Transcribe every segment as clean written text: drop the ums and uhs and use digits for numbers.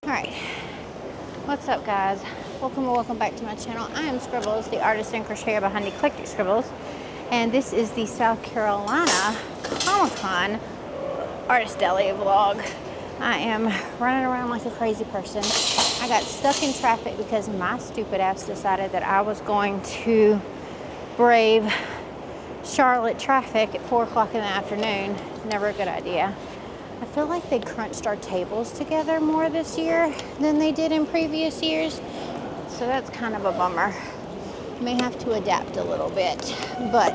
Alright, what's up guys? Welcome back to my channel. I am Scribbles, the artist and crocheter behind Eclectic Scribbles, and this is the South Carolina Comicon Artist Deli vlog. I am running around like a crazy person. I got stuck in traffic because my stupid ass decided that I was going to brave Charlotte traffic at 4 o'clock in the afternoon. Never a good idea. I feel like they crunched our tables together more this year than they did in previous years. So that's kind of a bummer. May have to adapt a little bit, but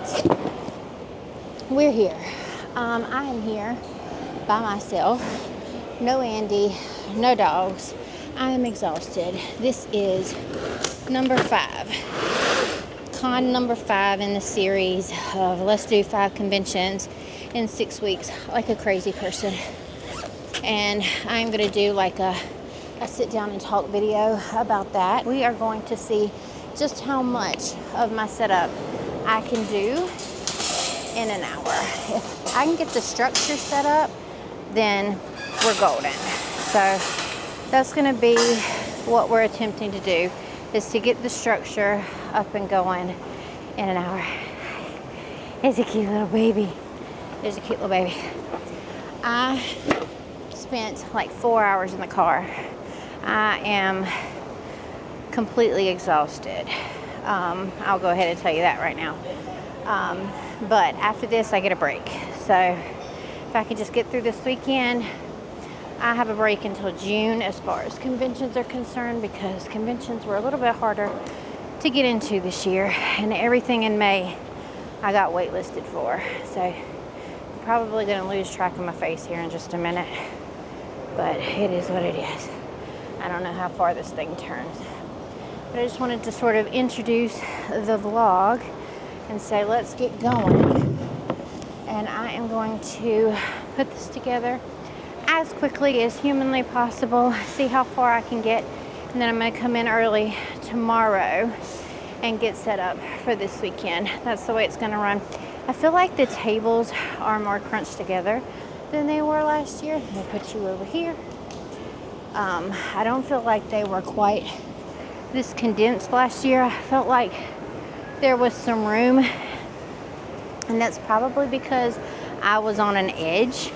we're here. I am here by myself. No Andy, no dogs. I am exhausted. This is number 5. Con number 5 in the series of let's do 5 conventions in 6 weeks like a crazy person. And I'm going to do like a sit down and talk video about that. We are going to see just how much of my setup I can do in an hour. If I can get the structure set up, then we're golden. So that's going to be what we're attempting to do, is to get the structure up and going in an hour. It's a cute little baby. There's a cute little baby. I spent like 4 hours in the car. I am completely exhausted. I'll go ahead and tell you that right now. But after this, I get a break. So if I can just get through this weekend, I have a break until June as far as conventions are concerned, because conventions were a little bit harder to get into this year, and everything in May I got waitlisted for. So probably going to lose track of my face here in just a minute, but it is what it is. I don't know how far this thing turns, but I just wanted to sort of introduce the vlog and say let's get going, and I am going to put this together as quickly as humanly possible, see how far I can get, and then I'm going to come in early tomorrow and get set up for this weekend. That's the way it's going to run. I feel like the tables are more crunched together than they were last year. I'll put you over here. I don't feel like they were quite this condensed last year. I felt like there was some room, and that's probably because I was on an edge.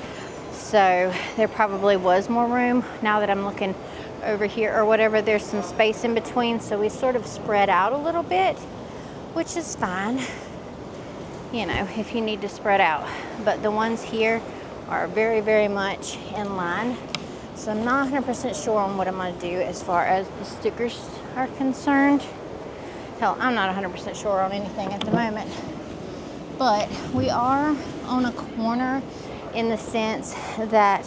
So there probably was more room. Now that I'm looking over here or whatever, there's some space in between. So we sort of spread out a little bit, which is fine, you know, if you need to spread out. But the ones here are very, very much in line. So I'm not 100% sure on what I'm going to do as far as the stickers are concerned. Hell, I'm not 100% sure on anything at the moment. But we are on a corner in the sense that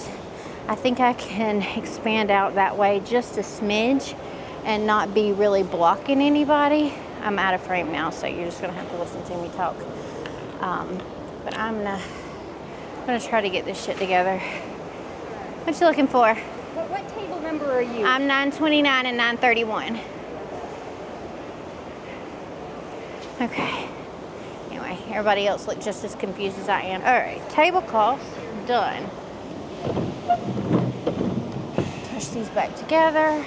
I think I can expand out that way just a smidge and not be really blocking anybody. I'm out of frame now, so you're just going to have to listen to me talk. But I'm gonna try to get this shit together. What you looking for? What table number are you? I'm 929 and 931. Okay. Anyway, everybody else looked just as confused as I am. All right, tablecloth done. Push these back together.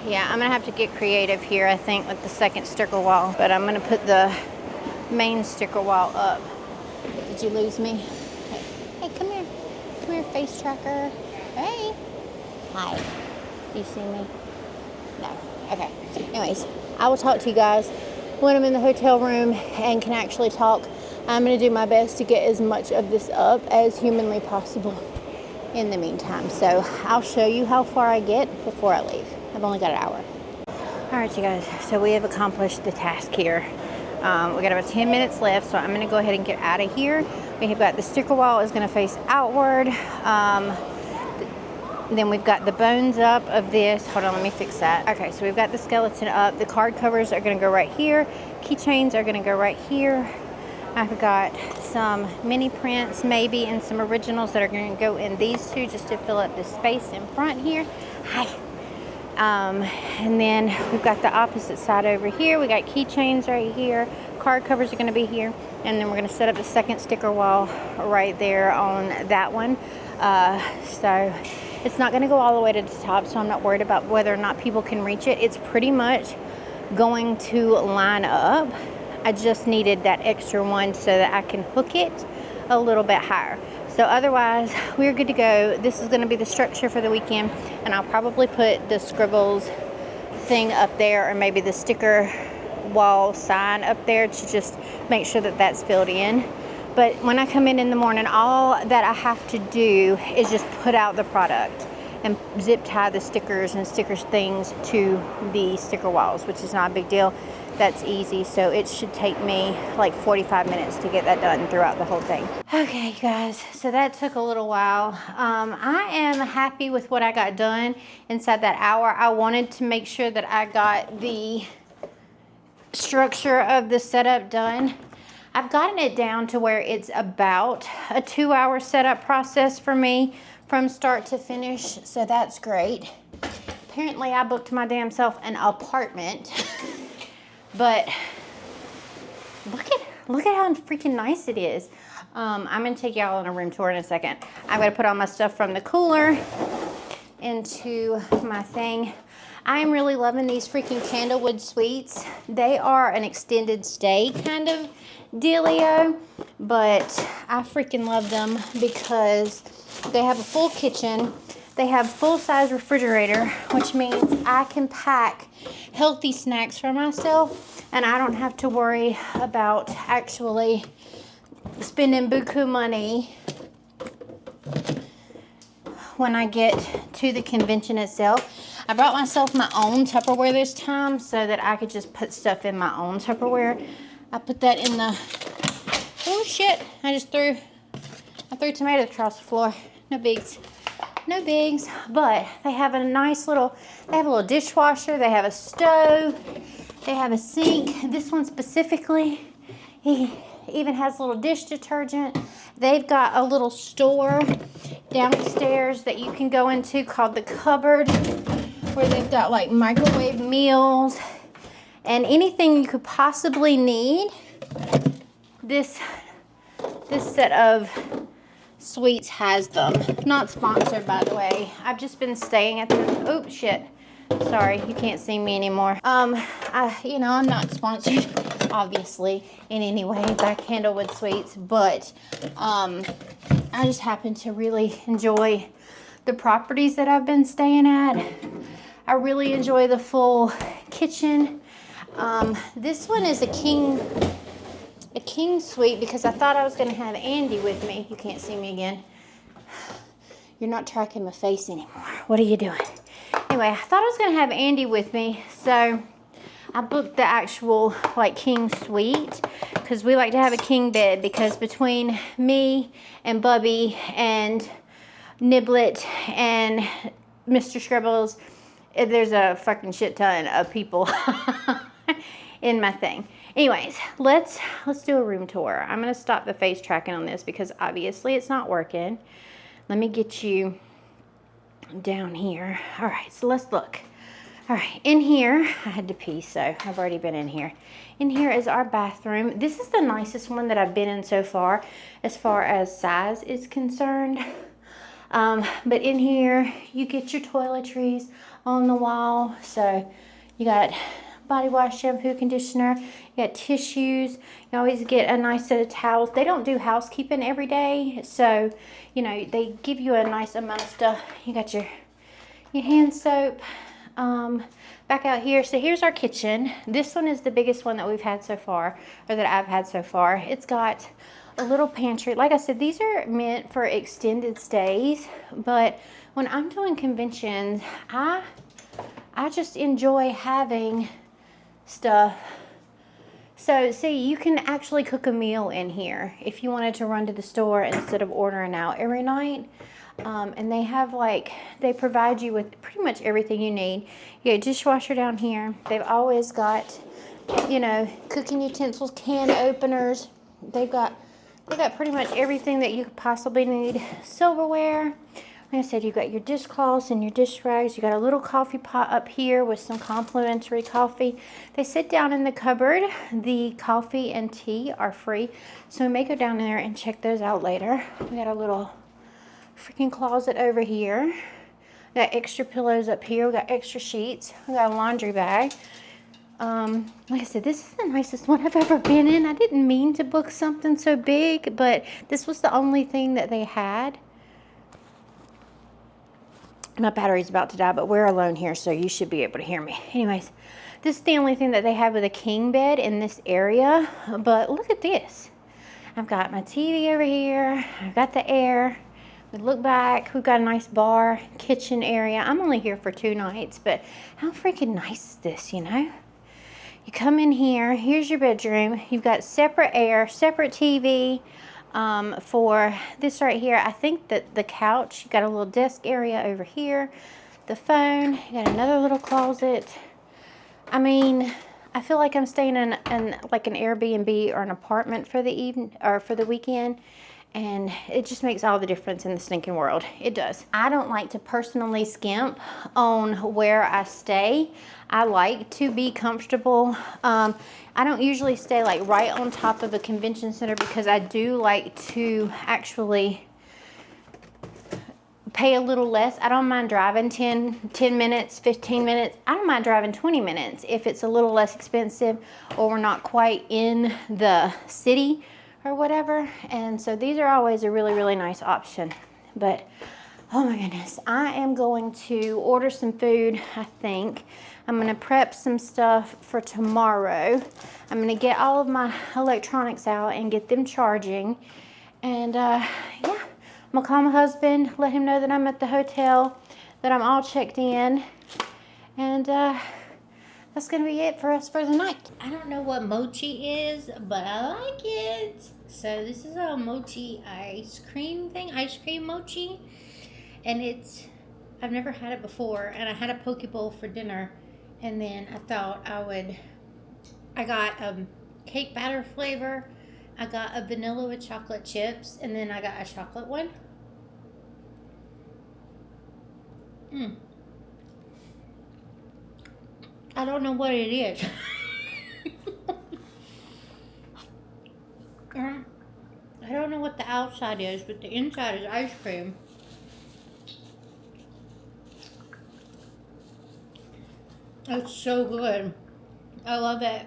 Yeah, I'm gonna have to get creative here, I think, with the second sticker wall. But I'm gonna put the main sticker wall up. Did you lose me? Hey, come here. Come here, face tracker. Hey. Hi. Do you see me? No. Okay. Anyways, I will talk to you guys when I'm in the hotel room and can actually talk. I'm going to do my best to get as much of this up as humanly possible in the meantime. So I'll show you how far I get before I leave. I've only got an hour. All right, you guys. So we have accomplished the task here. We got about 10 minutes left, so I'm going to go ahead and get out of here. We have got the sticker wall is going to face outward. Then we've got the bones up of this. Hold on, let me fix that. Okay, so we've got the skeleton up. The card covers are going to go right here. Keychains are going to go right here. I've got some mini prints maybe and some originals that are going to go in these two just to fill up the space in front here. Hi. And then we've got the opposite side over here. We got keychains right here. Card covers are going to be here. And then we're going to set up the second sticker wall right there on that one. So It's not going to go all the way to the top, so I'm not worried about whether or not people can reach it. It's pretty much going to line up. I just needed that extra one so that I can hook it a little bit higher. So otherwise, we're good to go. This is going to be the structure for the weekend, and I'll probably put the Scribbles thing up there, or maybe the sticker wall sign up there to just make sure that that's filled in. But when I come in the morning, all that I have to do is just put out the product and zip tie the stickers and stickers things to the sticker walls, which is not a big deal. That's easy. So it should take me like 45 minutes to get that done throughout the whole thing. Okay, guys, so that took a little while. I am happy with what I got done inside that hour. I wanted to make sure that I got the structure of the setup done. I've gotten it down to where it's about a 2-hour setup process for me from start to finish, so that's great. Apparently I booked my damn self an apartment, but look at how freaking nice it is. I'm gonna take y'all on a room tour in a second. I'm gonna put all my stuff from the cooler into my thing. I am really loving these freaking Candlewood Suites. They are an extended stay kind of dealio, but I freaking love them because they have a full kitchen. They have full-size refrigerator, which means I can pack healthy snacks for myself, and I don't have to worry about actually spending buku money when I get to the convention itself. I brought myself my own Tupperware this time so that I could just put stuff in my own Tupperware. I put that in the, oh shit, I threw tomatoes across the floor. No bigs, no bigs. But they have a nice little, they have a little dishwasher, they have a stove, they have a sink. This one specifically, he even has a little dish detergent. They've got a little store downstairs that you can go into called the cupboard, where they've got like microwave meals and anything you could possibly need. This set of suites has them. Not sponsored, by the way. I've just been staying at the, oh shit. Sorry, you can't see me anymore. I'm not sponsored, obviously, in any way by Candlewood Suites, but I just happen to really enjoy the properties that I've been staying at. I really enjoy the full kitchen. This one is a king suite because I thought I was going to have Andy with me. You can't see me again. You're not tracking my face anymore. What are you doing? Anyway, I thought I was going to have Andy with me, so I booked the actual like king suite because we like to have a king bed, because between me and Bubby and Niblet and Mr. Scribbles, there's a fucking shit ton of people in my thing. Anyways, let's do a room tour. I'm gonna stop the face tracking on this because obviously it's not working. Let me get you down here. All right, so let's look. All right, in here, I had to pee, so I've already been in here. In here is our bathroom. This is the nicest one that I've been in so far as size is concerned. But in here, you get your toiletries on the wall. So you got body wash, shampoo, conditioner, you got tissues. You always get a nice set of towels. They don't do housekeeping every day, so they give you a nice amount of stuff. You got your hand soap. Back out here, so here's our kitchen. This one is the biggest one that we've had so far, or that I've had so far. It's got a little pantry. Like I said, these are meant for extended stays, but when I'm doing conventions, I just enjoy having stuff. So see, you can actually cook a meal in here if you wanted to run to the store instead of ordering out every night. And they have they provide you with pretty much everything you need. You got a dishwasher down here. They've always got, cooking utensils, can openers. They got pretty much everything that you could possibly need. Silverware. Like I said, you got your dishcloths and your dish rags. You got a little coffee pot up here with some complimentary coffee. They sit down in the cupboard. The coffee and tea are free, so we may go down there and check those out later. We got a little freaking closet over here. We got extra pillows up here. We got extra sheets. We got a laundry bag. Like I said, this is the nicest one I've ever been in. I didn't mean to book something so big, but this was the only thing that they had. My battery's about to die, but we're alone here, so you should be able to hear me. Anyways, this is the only thing that they have with a king bed in this area. But look at this. I've got my TV over here. I've got the air. We look back. We've got a nice bar, kitchen area. I'm only here for 2 nights, but how freaking nice is this, you know? You come in here. Here's your bedroom. You've got separate air, separate TV. For this right here, I think that the couch, you got a little desk area over here, the phone, you got another little closet. I mean, I feel like I'm staying in like an Airbnb or an apartment for the evening or for the weekend, and it just makes all the difference in the stinking world. It does. I don't like to personally skimp on where I stay. I like to be comfortable. I don't usually stay like right on top of a convention center because I do like to actually pay a little less. I don't mind driving 10 minutes, 15 minutes. I don't mind driving 20 minutes if it's a little less expensive or we're not quite in the city or whatever. And so these are always a really, really nice option. But oh my goodness, I am going to order some food, I think. I'm gonna prep some stuff for tomorrow. I'm gonna get all of my electronics out and get them charging. And yeah, I'm gonna call my husband, let him know that I'm at the hotel, that I'm all checked in. And that's gonna be it for us for the night. I don't know what mochi is, but I like it. So this is a mochi ice cream thing, ice cream mochi. And I've never had it before, and I had a poke bowl for dinner, and then I thought I got cake batter flavor, I got a vanilla with chocolate chips, and then I got a chocolate one. I don't know what it is. I don't know what the outside is, but the inside is ice cream. It's so good. I love it.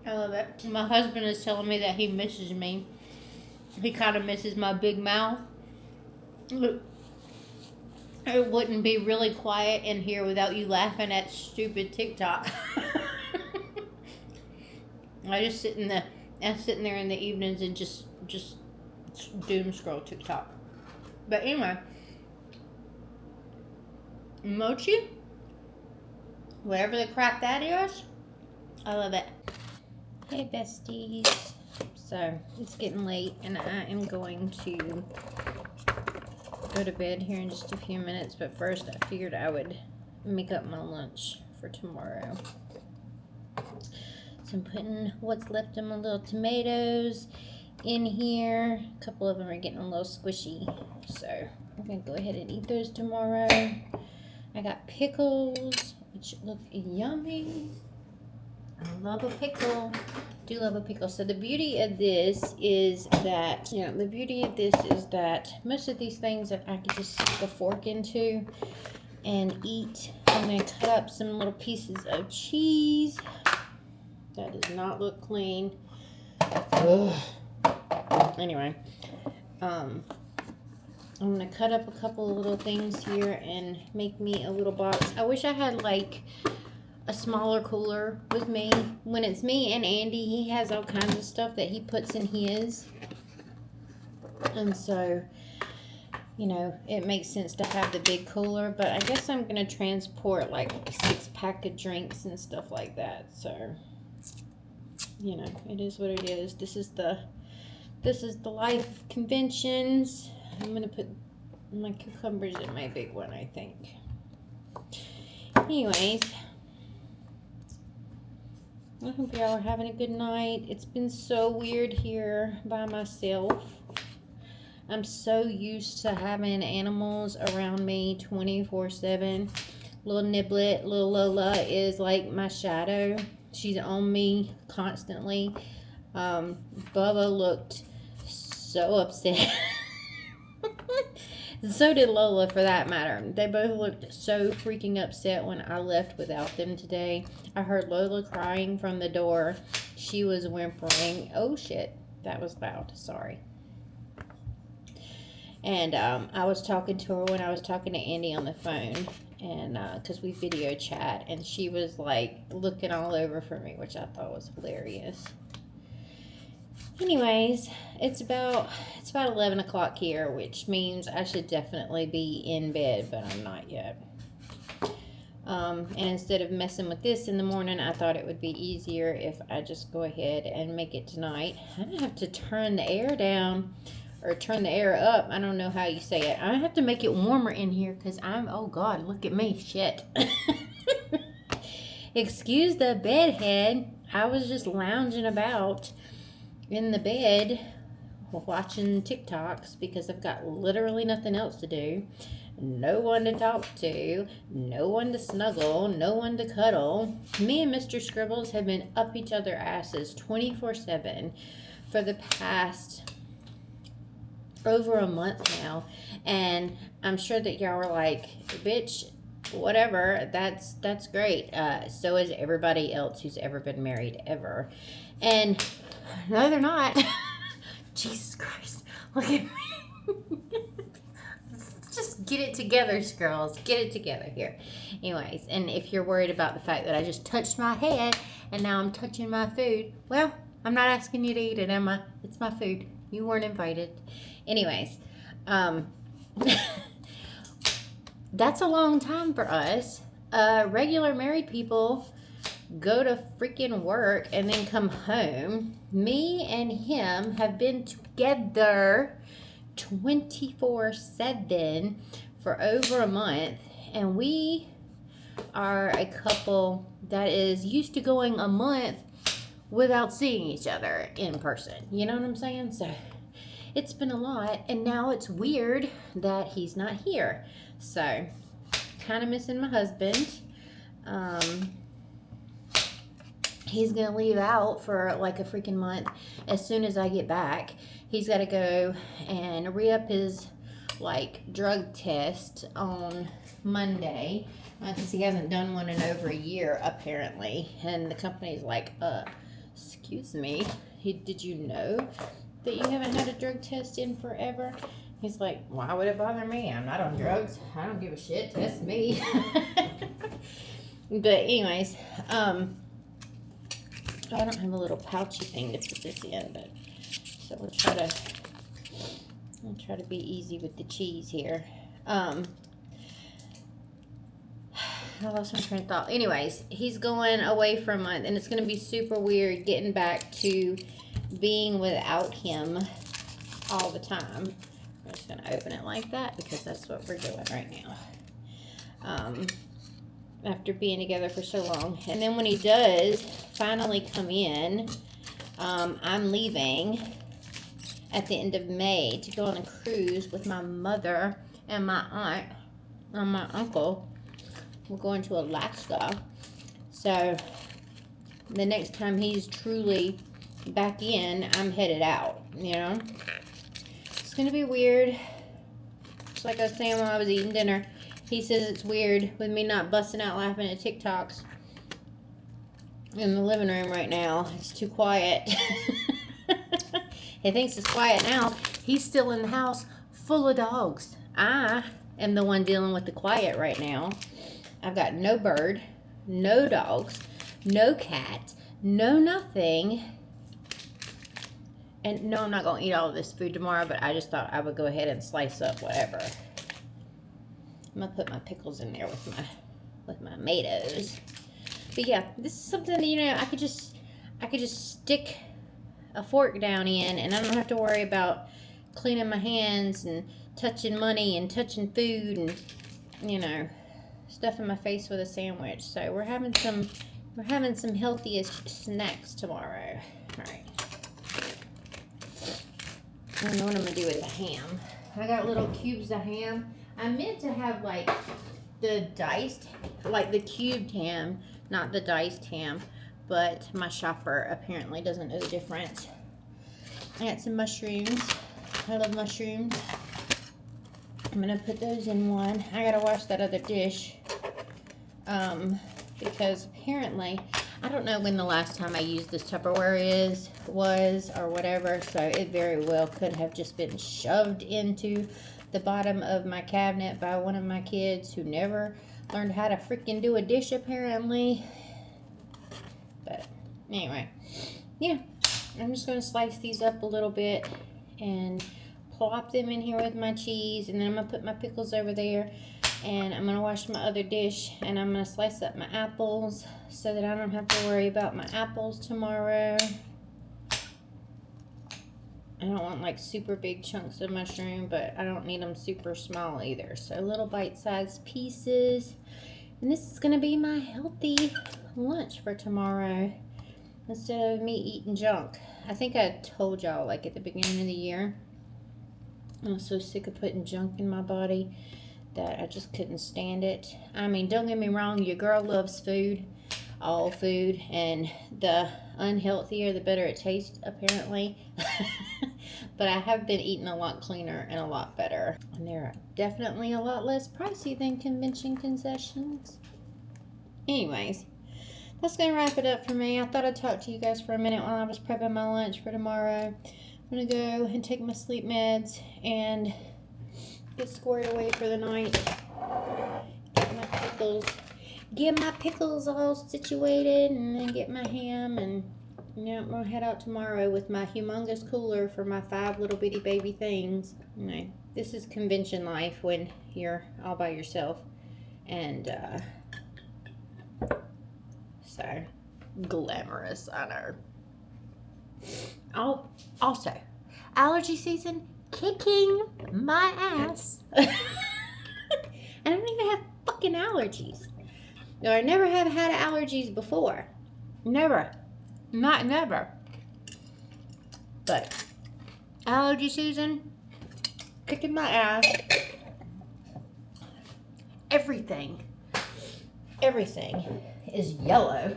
I love it. My husband is telling me that he misses me. He kind of misses my big mouth. It wouldn't be really quiet in here without you laughing at stupid TikTok. I just sit I'm sitting there in the evenings and just doom scroll TikTok. But anyway, mochi, whatever the crap that is, I love it. Hey besties. So it's getting late and I am going to go to bed here in just a few minutes, but first I figured I would make up my lunch for tomorrow. So I'm putting what's left of my little tomatoes in here. A couple of them are getting a little squishy, so I'm gonna go ahead and eat those tomorrow. I got pickles, which look yummy. I love a pickle. Do love a pickle. So the beauty of this is that, most of these things that I can just stick a fork into and eat. I'm going to cut up some little pieces of cheese. That does not look clean. Ugh. Anyway, I'm going to cut up a couple of little things here and make me a little box. I wish I had like a smaller cooler with me. When it's me and Andy, he has all kinds of stuff that he puts in his, and so it makes sense to have the big cooler. But I guess I'm gonna transport like a 6-pack of drinks and stuff like that, so it is what it is. This is the life of conventions. I'm gonna put my cucumbers in my big one, I think. Anyways, I hope y'all are having a good night. It's been so weird here by myself. I'm so used to having animals around me 24/7. Little Niblet, little Lola is like my shadow. She's on me constantly. Bubba looked so upset So did Lola, for that matter. They both looked so freaking upset when I left without them today. I heard Lola crying from the door. She was whimpering. Oh, shit. That was loud. Sorry. And I was talking to her when I was talking to Andy on the phone. And because we video chat. And she was, like, looking all over for me, which I thought was hilarious. Anyways, it's about 11 o'clock here, which means I should definitely be in bed, but I'm not yet. And instead of messing with this in the morning, I thought it would be easier if I just go ahead and make it tonight. I don't have to turn the air down or turn the air up. I don't know how you say it. I have to make it warmer in here because oh God, look at me, shit. Excuse the bedhead. I was just lounging about in the bed watching TikToks because I've got literally nothing else to do. No one to talk to, no one to snuggle, no one to cuddle. Me and Mr. Scribbles have been up each other's asses 24/7 for the past over a month now. And I'm sure that y'all are like, bitch, whatever, that's great. So is everybody else who's ever been married ever. And no, they're not. Jesus Christ. Look at me. Just get it together, girls. Get it together here. Anyways, and if you're worried about the fact that I just touched my head and now I'm touching my food, well, I'm not asking you to eat it, am I? It's my food. You weren't invited. Anyways, that's a long time for us. Regular married people go to freaking work and then come home. Me and him have been together 24/7 for over a month, and we are a couple that is used to going a month without seeing each other in person. You know what I'm saying? So it's been a lot, and now it's weird that he's not here. So kind of missing my husband. He's gonna leave out for like a freaking month as soon as I get back. He's got to go and re-up his like drug test on Monday because he hasn't done one in over a year apparently. And the company's like, excuse me, did you know that you haven't had a drug test in forever? He's like, why would it bother me? I'm not on drugs. I don't give a shit. Test me. But anyways, I don't have a little pouchy thing to put this in, but so I'll try to be easy with the cheese here. I lost my train of thought. Anyways, he's going away for a month, and it's going to be super weird getting back to being without him all the time. I'm just going to open it like that because that's what we're doing right now. After being together for so long. And then when he does finally come in, I'm leaving at the end of May to go on a cruise with my mother and my aunt and my uncle. We're going to Alaska. So the next time he's truly back in, I'm headed out, you know. It's going to be weird. Just like I was saying when I was eating dinner. He says it's weird with me not busting out laughing at TikToks in the living room right now. It's too quiet. He thinks it's quiet now. He's still in the house full of dogs. I am the one dealing with the quiet right now. I've got no bird, no dogs, no cat, no nothing. And no, I'm not going to eat all of this food tomorrow, but I just thought I would go ahead and slice up whatever. I'm gonna put my pickles in there with my tomatoes. But yeah, this is something that, you know, I could just stick a fork down in, and I don't have to worry about cleaning my hands and touching money and touching food and, you know, stuffing my face with a sandwich. So we're having some healthiest snacks tomorrow. All right. I don't know what I'm gonna do with the ham. I got little cubes of ham. I meant to have like the diced, like the cubed ham, not the diced ham, but my shopper apparently doesn't know the difference. I got some mushrooms. I love mushrooms. I'm gonna put those in one. I gotta wash that other dish. Because apparently, I don't know when the last time I used this Tupperware was, or whatever, so it very well could have just been shoved into the bottom of my cabinet by one of my kids who never learned how to freaking do a dish, apparently. But anyway, yeah, I'm just gonna slice these up a little bit and plop them in here with my cheese, and then I'm gonna put my pickles over there. And I'm going to wash my other dish, and I'm going to slice up my apples so that I don't have to worry about my apples tomorrow. I don't want like super big chunks of mushroom, but I don't need them super small either. So little bite-sized pieces. And this is going to be my healthy lunch for tomorrow instead of me eating junk. I think I told y'all like at the beginning of the year, I was so sick of putting junk in my body that I just couldn't stand it. I mean, don't get me wrong, your girl loves food, all food, and the unhealthier the better it tastes, apparently. But I have been eating a lot cleaner and a lot better, and they're definitely a lot less pricey than convention concessions. Anyways, that's gonna wrap it up for me. I thought I'd talk to you guys for a minute while I was prepping my lunch for tomorrow. I'm gonna go and take my sleep meds and get squared away for the night. Get my pickles all situated, and then get my ham, and yeah, I'm gonna head out tomorrow with my humongous cooler for my 5 little bitty baby things. You know, this is convention life when you're all by yourself, and so glamorous, I know. Oh, also, allergy season kicking my ass. And I don't even have fucking allergies. No, I never have had allergies before. Never. Not never. But allergy season kicking my ass. Everything is yellow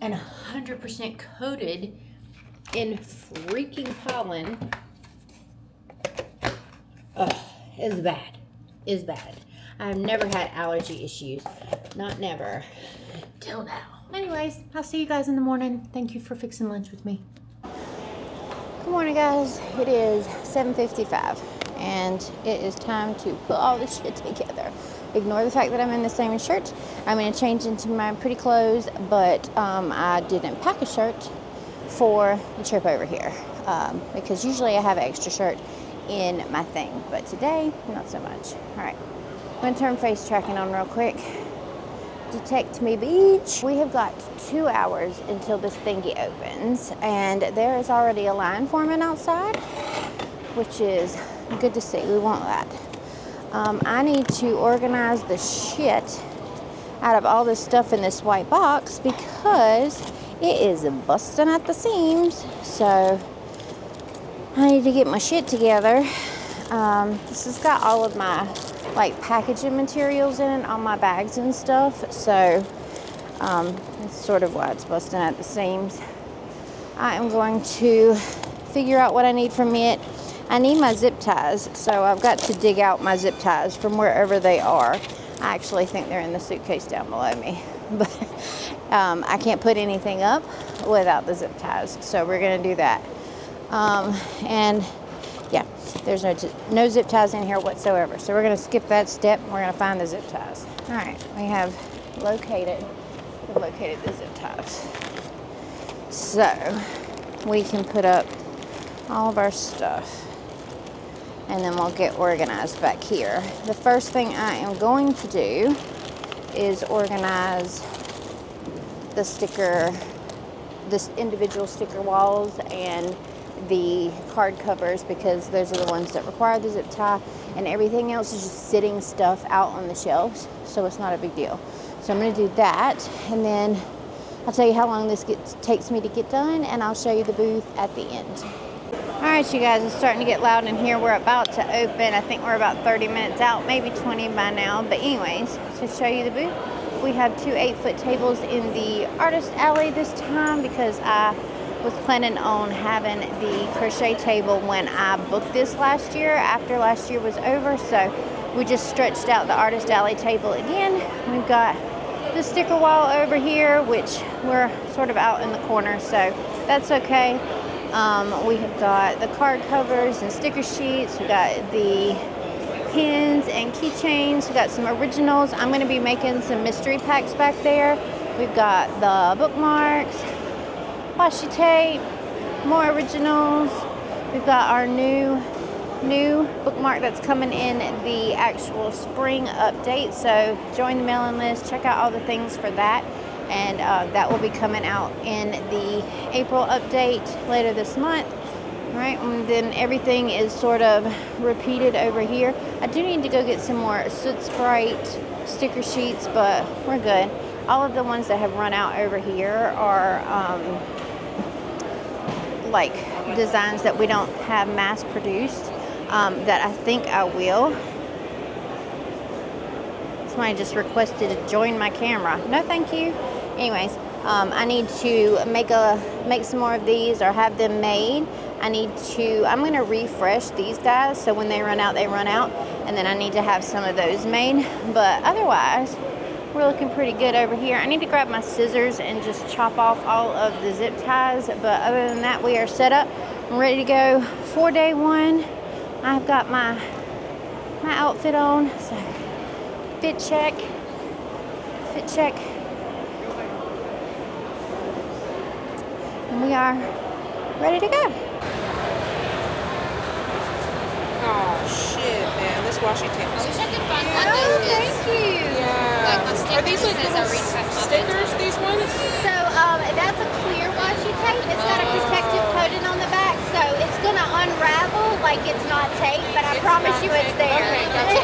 and 100% coated in freaking pollen. Ugh, it's bad. It's bad. I've never had allergy issues. Not never. Till now. Anyways, I'll see you guys in the morning. Thank you for fixing lunch with me. Good morning, guys. It is 7:55, and it is time to put all this shit together. Ignore the fact that I'm in the same shirt. I'm going to change into my pretty clothes, but I didn't pack a shirt for the trip over here, because usually I have an extra shirt in my thing, but today not so much. All right, I'm gonna turn face tracking on real quick. Detect me beach. We have got 2 hours until this thingy opens, and there is already a line forming outside, which is good to see. We want that. I need to organize the shit out of all this stuff in this white box because it is busting at the seams. So I need to get my shit together. This has got all of my like packaging materials in it, all my bags and stuff. So that's sort of why it's busting at the seams. I am going to figure out what I need from it. I need my zip ties, so I've got to dig out my zip ties from wherever they are. I actually think they're in the suitcase down below me, but I can't put anything up without the zip ties, so we're gonna do that. And yeah, there's no zip ties in here whatsoever, so we're gonna skip that step and we're gonna find the zip ties. All right, we have located the zip ties, so we can put up all of our stuff, and then we'll get organized back here. The first thing I am going to do is organize this individual sticker walls and the card covers, because those are the ones that require the zip tie, and everything else is just sitting stuff out on the shelves, so it's not a big deal. So I'm going to do that, and then I'll tell you how long this takes me to get done, and I'll show you the booth at the end. All right, you guys, it's starting to get loud in here. We're about to open. I think we're about 30 minutes out, maybe 20 by now. But anyways, to show you the booth, we have 2 8-foot tables in the artist alley this time because I was planning on having the crochet table when I booked this last year, after last year was over. So we just stretched out the Artist Alley table again. We've got the sticker wall over here, which we're sort of out in the corner, so that's okay. We have got the card covers and sticker sheets. We got the pins and keychains. We got some originals. I'm going to be making some mystery packs back there. We've got the bookmarks, washi tape, more originals. We've got our new bookmark that's coming in the actual spring update. So join the mailing list, check out all the things for that. And that will be coming out in the April update later this month. All right, and then everything is sort of repeated over here. I do need to go get some more Soot Sprite sticker sheets, but we're good. All of the ones that have run out over here are like designs that we don't have mass produced, that I think I will. Somebody just requested to join my camera. No, thank you. Anyways, I need to make some more of these or have them made. I'm going to refresh these guys, so when they run out, they run out. And then I need to have some of those made. But otherwise, we're looking pretty good over here. I need to grab my scissors and just chop off all of the zip ties. But other than that, we are set up. I'm ready to go for day one. I've got my outfit on. So fit check. And we are ready to go. Oh shit, man! This washi tape is. Wish I could find Oh, thank you. Yeah. Like Are these like little stickers? These ones? So that's a clear washi tape. It's got a protective coating on the back, so it's gonna unravel like it's not tape, but I promise you it's there. Okay, gotcha.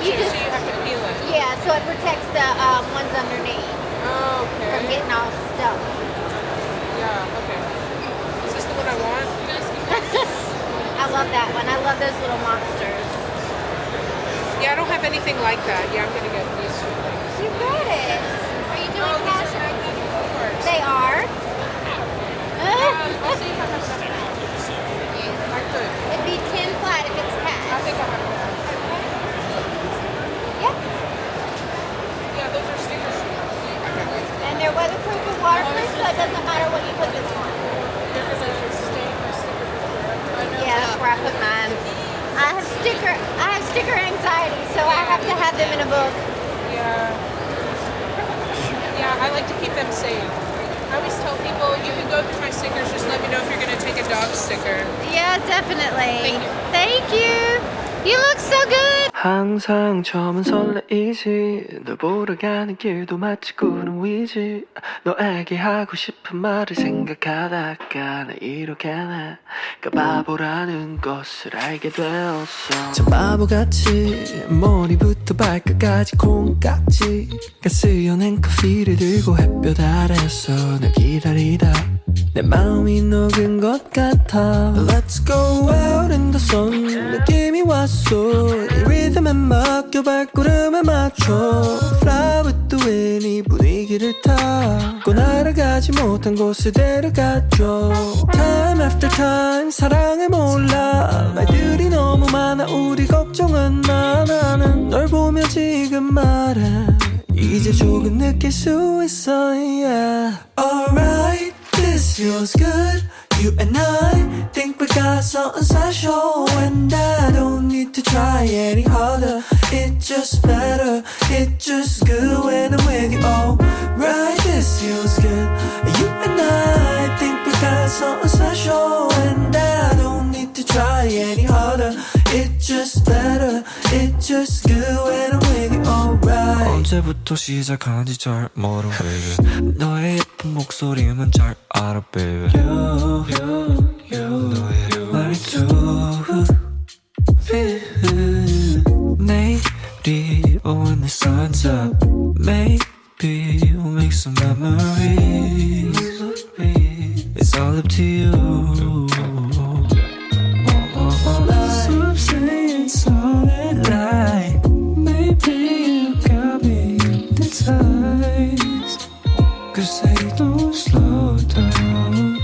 You just, So you have to peel it. yeah, so it protects the ones underneath Okay. from getting all stuck. Yeah. Okay. Is this the one I want? I love that one. I love those little monsters. Yeah, I don't have anything like that. Yeah, I'm gonna get these two things. You got it. Are you doing These cash? are magnetic bookmarks. They are. I'll see if I have something else. I could. It'd be 10 flat if it's I cash. think I have that. Yep. Yeah, those are sticker sheets. And they're weatherproof and waterproof, so it doesn't matter what you put this on. Because I should stain my sticker book. Yeah, that's where I put mine. I have sticker anxiety, so I have to have them in a book. Yeah. Yeah, I like to keep them safe. I always tell people, you can go through my stickers, just let me know if you're going to take a dog sticker. Yeah, definitely. Thank you. You look so good. 항상 처음은 설레이지 널 보러 가는 길도 마치 구름 위지 너에게 하고 싶은 말을 생각하다가 나 이렇게 나가 바보라는 것을 알게 되었어 참 바보같이 머리부터 발끝까지 콩깍지가 쓰여낸 커피를 들고 햇볕 아래서 널 기다리다 내 마음이 녹은 것 같아 Let's go out in the sun 느낌이 왔어 이 리듬에 맡겨 발걸음에 맞춰 Fly with the wind 이 분위기를 타고 날아가지 못한 곳에 데려가줘 Time after time 사랑을 몰라 말들이 너무 많아 우리 걱정은 많아 널 보며 지금 말해 이제 조금 느낄 수 있어 yeah. Alright This feels good, you and I think we got something special and I don't need to try any harder It's just better, it's just good when I'm with you Oh, right, this feels good, you and I think we got something special and I don't need to try any harder It's just better, it's just good when I'm with you, alright 언제부터 시작한지 잘 모르 baby 너의 예쁜 목소리만 잘 알아 baby 너의 말투 내일이 when the sun's up Maybe we'll make some memories It's all up to you Some say it's all a lie Maybe you got me hypnotized Cause I don't slow down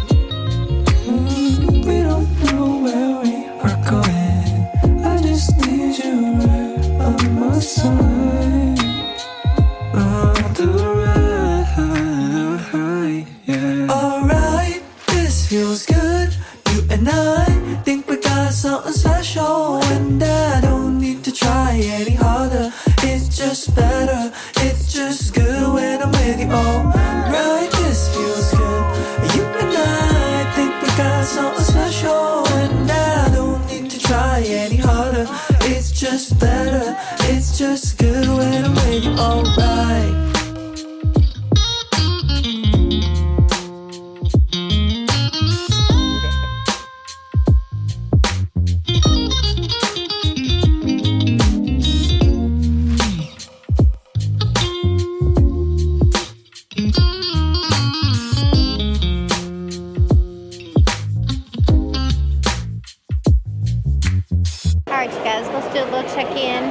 alright. Alright, you guys, let's do a little check-in.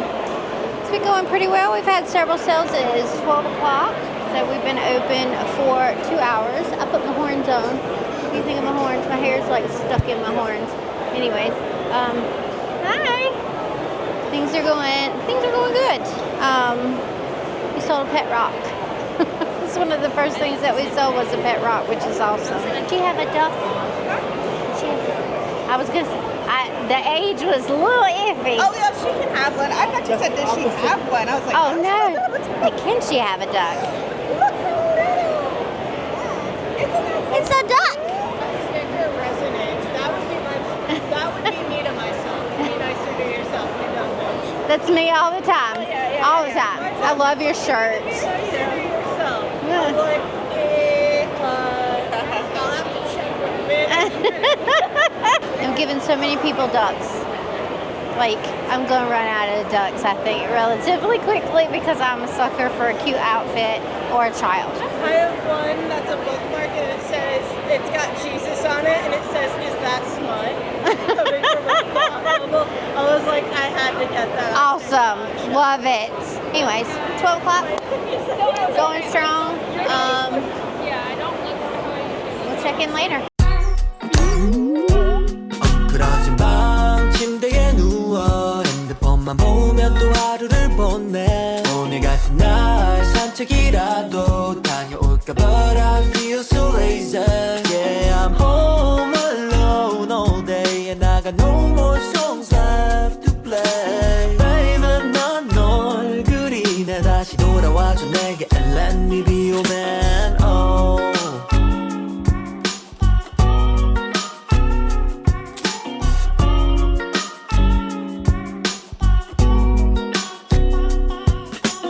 It's been going pretty well. We've had several sales. It is 12 o'clock, so we've been open for 2 hours. I put my horns on. What do you think of my horns? My hair's like stuck in my horns. Anyways, hi. Things are going good. We sold a pet rock. It's one of the first things that we sold was a pet rock, which is awesome. Do you have a duck? I was gonna say, the age was a little iffy. Oh yeah, she can have one. I thought you said, did she have one? I was like, Oh no. Like, can she have a duck? Look how little. It's a duck. Sticker resonance. That would be me to myself. Be nicer to yourself. I don't know. That's me all the time. All the yeah. time. I love your shirts. Be nicer to yourself. Yeah. I'm like, I'll have to check with management. I'm giving so many people ducks. Like, I'm gonna run out of ducks, I think, relatively quickly because I'm a sucker for a cute outfit or a child. I have one that's a bookmark and it says, it's got Jesus on it and it says, is that smut? Coming from a thought bubble. I was like, I had to get that. Awesome. Love it. Anyways, 12 o'clock. Going strong. We'll check in later. 엉클어진 방 침대에 누워 핸드폰만 보며 또 하루를 보내 오늘 같은 날 산책이라도 다녀올까 But I feel so lazy Yeah, I'm home alone all day And I got no more songs left to play Baby 난 널 그리네 다시 돌아와줘 내게 And let me be your man oh.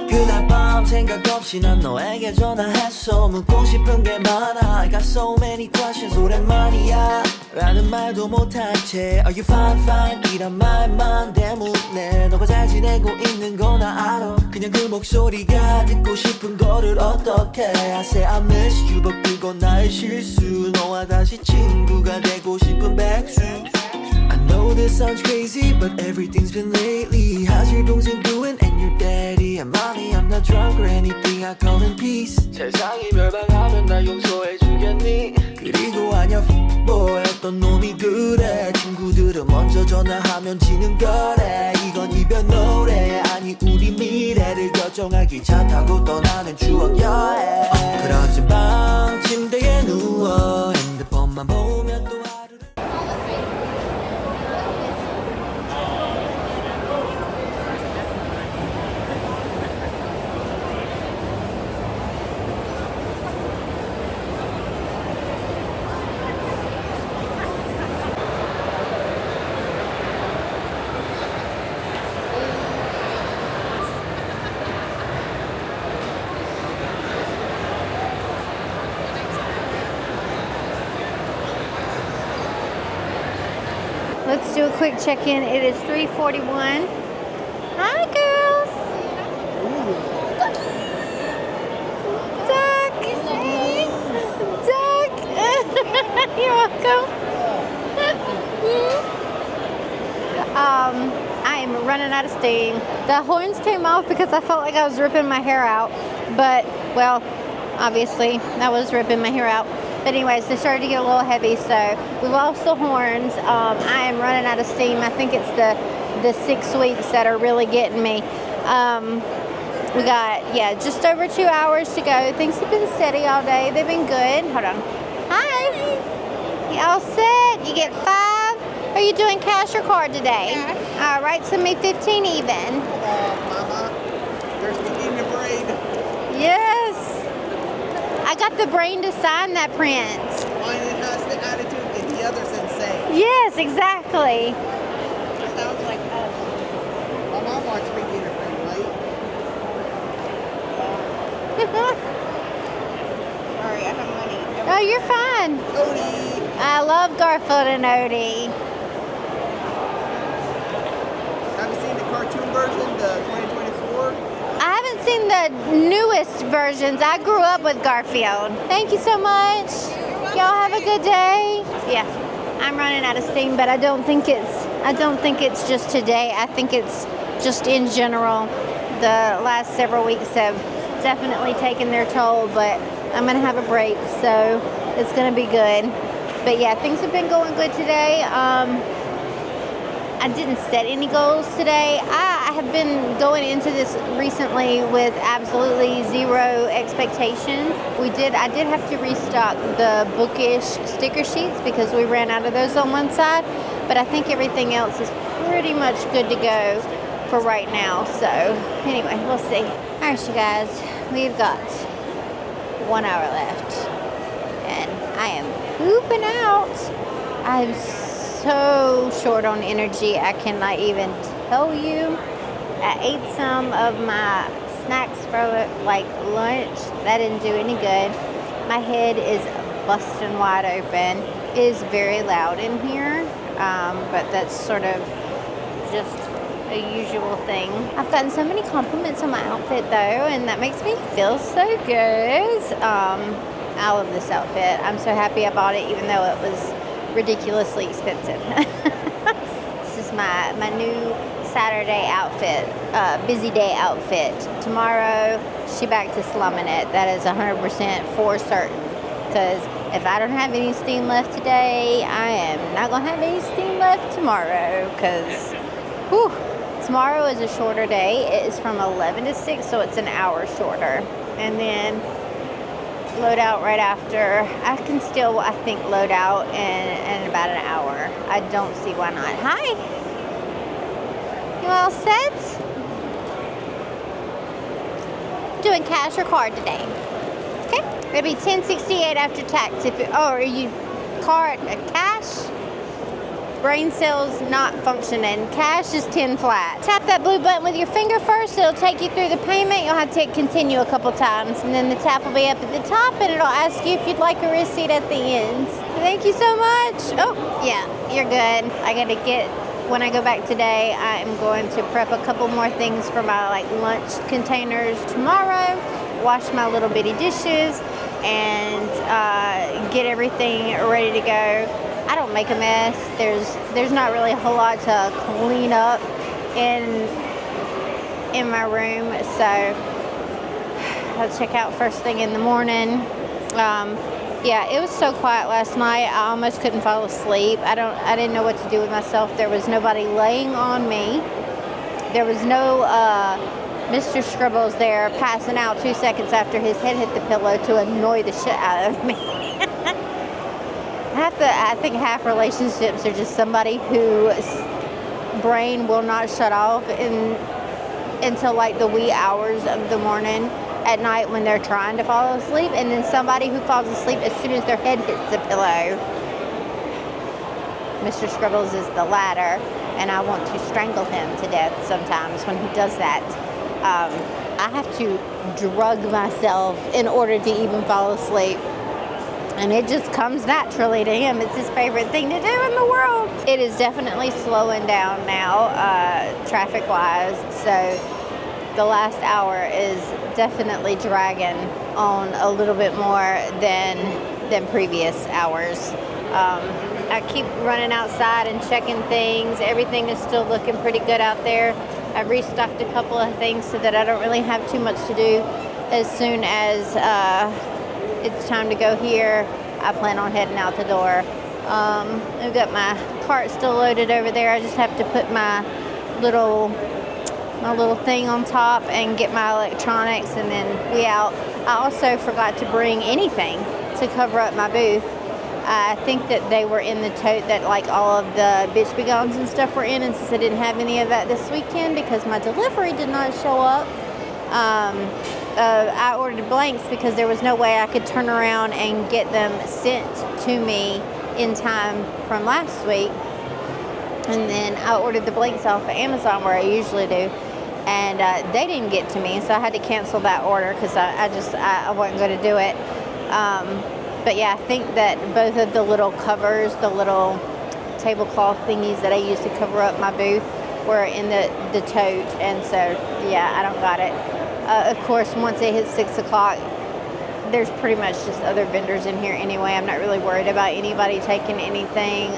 그날 밤 생각 없이 난 너에게 전화했어 묻고 싶은 게 많아 I got so many questions 오랜만이야 라는 말도 못한 채 Are you fine fine 이란 말만 대묻네 너가 잘 지내고 있는 거 나 알아 그냥 그 목소리가 듣고 싶은 거를 어떡해 I say I miss you but 그건 나의 실수 너와 다시 친구가 되고 싶은 백수 I know this sounds crazy, but everything's been lately. How's your 동생 doing and your daddy? And mommy, I'm not drunk or anything. I call in peace. 세상이 멸망하면 날 용서해주겠니? 그리고 아냐 boy 어떤 놈이 그래? 친구들은 먼저 전화하면 지는 거래. 이건 이별 노래 아니 우리 미래를 결정하기 차 타고 떠나는 추억 여행. 엉클어진 방 침대에 누워 핸드폰만 보면 또 하루를. Let's do a quick check-in. It is 3:41. Hi, girls. Duck. Duck. You're welcome. I am running out of steam. The horns came off because I felt like I was ripping my hair out. But, well, obviously, I was ripping my hair out. But anyways, they started to get a little heavy, so we lost the horns. I am running out of steam. I think it's the 6 weeks that are really getting me. We got, just over 2 hours to go. Things have been steady all day. They've been good. Hold on. Hi. You all set? You get 5? Are you doing cash or card today? Cash. All right, so make 15 even. Mama. There's the evening braid. Yes. I got the brain to sign that print. Mine has the attitude and the other's insane. Yes, exactly. Sounds like my mom watched me get a braid, right? Sorry, I have money. Oh, you're fine. Odie. I love Garfield and Odie. Have you seen the cartoon version, the 2024? I haven't seen the newest versions. I grew up with Garfield. Thank you so much. Y'all have a good day. Yeah, I'm running out of steam, but I don't think it's just today. I think it's just in general. The last several weeks have definitely taken their toll, but I'm gonna have a break, so it's gonna be good. But yeah, things have been going good today. I didn't set any goals today. I have been going into this recently with absolutely zero expectations. I did have to restock the bookish sticker sheets because we ran out of those on one side, but I think everything else is pretty much good to go for right now. So anyway, we'll see. All right, you guys, we've got 1 hour left and I am pooping out. I'm so short on energy, I cannot even tell you. I ate some of my snacks for like lunch. That didn't do any good. My head is busting wide open. It is very loud in here, but that's sort of just a usual thing. I've gotten so many compliments on my outfit though, and that makes me feel so good. I love this outfit. I'm so happy I bought it, even though it was ridiculously expensive. This is my new Saturday outfit, busy day outfit. Tomorrow, she back to slumming it. That is 100% for certain. Because if I don't have any steam left today, I am not gonna have any steam left tomorrow. Because, tomorrow is a shorter day. It is from 11 to 6, so it's an hour shorter. And then load out right after. I can still, I think, load out in about an hour. I don't see why not. Hi. You all set? Doing cash or card today? Okay. It'll be $10.68 after tax. Are you card cash? Brain cells not functioning. Cash is 10 flat. Tap that blue button with your finger first. It'll take you through the payment. You'll have to hit continue a couple times, and then the tap will be up at the top, and it'll ask you if you'd like a receipt at the end. Thank you so much. Oh, yeah, you're good. When I go back today, I am going to prep a couple more things for my lunch containers tomorrow, wash my little bitty dishes, and get everything ready to go. I don't make a mess. There's not really a whole lot to clean up in my room, so I'll check out first thing in the morning. Yeah, it was so quiet last night. I almost couldn't fall asleep. I didn't know what to do with myself. There was nobody laying on me. There was no Mr. Scribbles there passing out 2 seconds after his head hit the pillow to annoy the shit out of me. I think half relationships are just somebody whose brain will not shut off until like the wee hours of the morning at night when they're trying to fall asleep, and then somebody who falls asleep as soon as their head hits the pillow. Mr. Scribbles is the latter, and I want to strangle him to death sometimes when he does that. I have to drug myself in order to even fall asleep. And it just comes naturally to him. It's his favorite thing to do in the world. It is definitely slowing down now, traffic-wise. So the last hour is definitely dragging on a little bit more than previous hours. I keep running outside and checking things. Everything is still looking pretty good out there. I've restocked a couple of things so that I don't really have too much to do as soon as it's time to go here. I plan on heading out the door. I've got my cart still loaded over there. I just have to put my little thing on top and get my electronics, and then we out. I also forgot to bring anything to cover up my booth. I think that they were in the tote that like all of the bitch begons and stuff were in, and since I didn't have any of that this weekend because my delivery did not show up, I ordered blanks because there was no way I could turn around and get them sent to me in time from last week. And then I ordered the blanks off of Amazon where I usually do. and they didn't get to me, so I had to cancel that order because I wasn't going to do it. But yeah, I think that both of the little covers, the little tablecloth thingies that I use to cover up my booth, were in the tote, and so yeah, I don't got it. Of course, once it hits 6 o'clock, there's pretty much just other vendors in here anyway. I'm not really worried about anybody taking anything.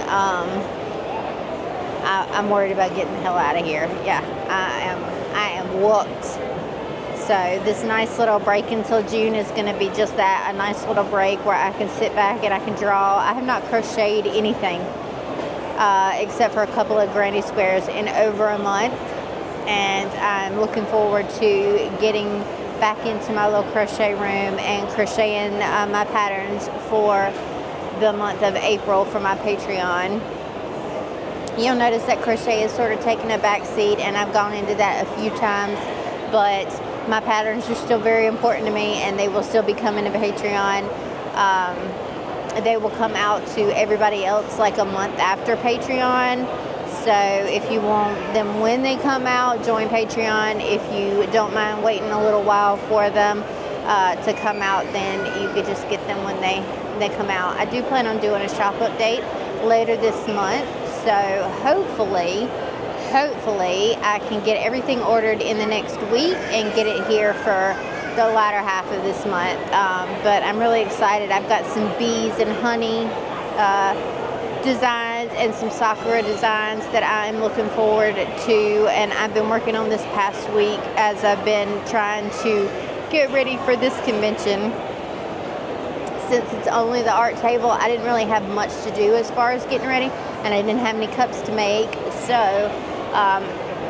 I'm worried about getting the hell out of here. Yeah, I am whooped. So this nice little break until June is going to be just that, a nice little break where I can sit back and I can draw. I have not crocheted anything except for a couple of granny squares in over a month, and I'm looking forward to getting back into my little crochet room and crocheting my patterns for the month of April for my Patreon. You'll notice that crochet is sort of taking a back seat, and I've gone into that a few times, but my patterns are still very important to me, and they will still be coming to Patreon. They will come out to everybody else like a month after Patreon. So if you want them when they come out, join Patreon. If you don't mind waiting a little while for them to come out, then you could just get them when they come out. I do plan on doing a shop update later this month. So hopefully I can get everything ordered in the next week and get it here for the latter half of this month. But I'm really excited. I've got some bees and honey designs and some sakura designs that I'm looking forward to, and I've been working on this past week as I've been trying to get ready for this convention. Since it's only the art table, I didn't really have much to do as far as getting ready, and I didn't have any cups to make, so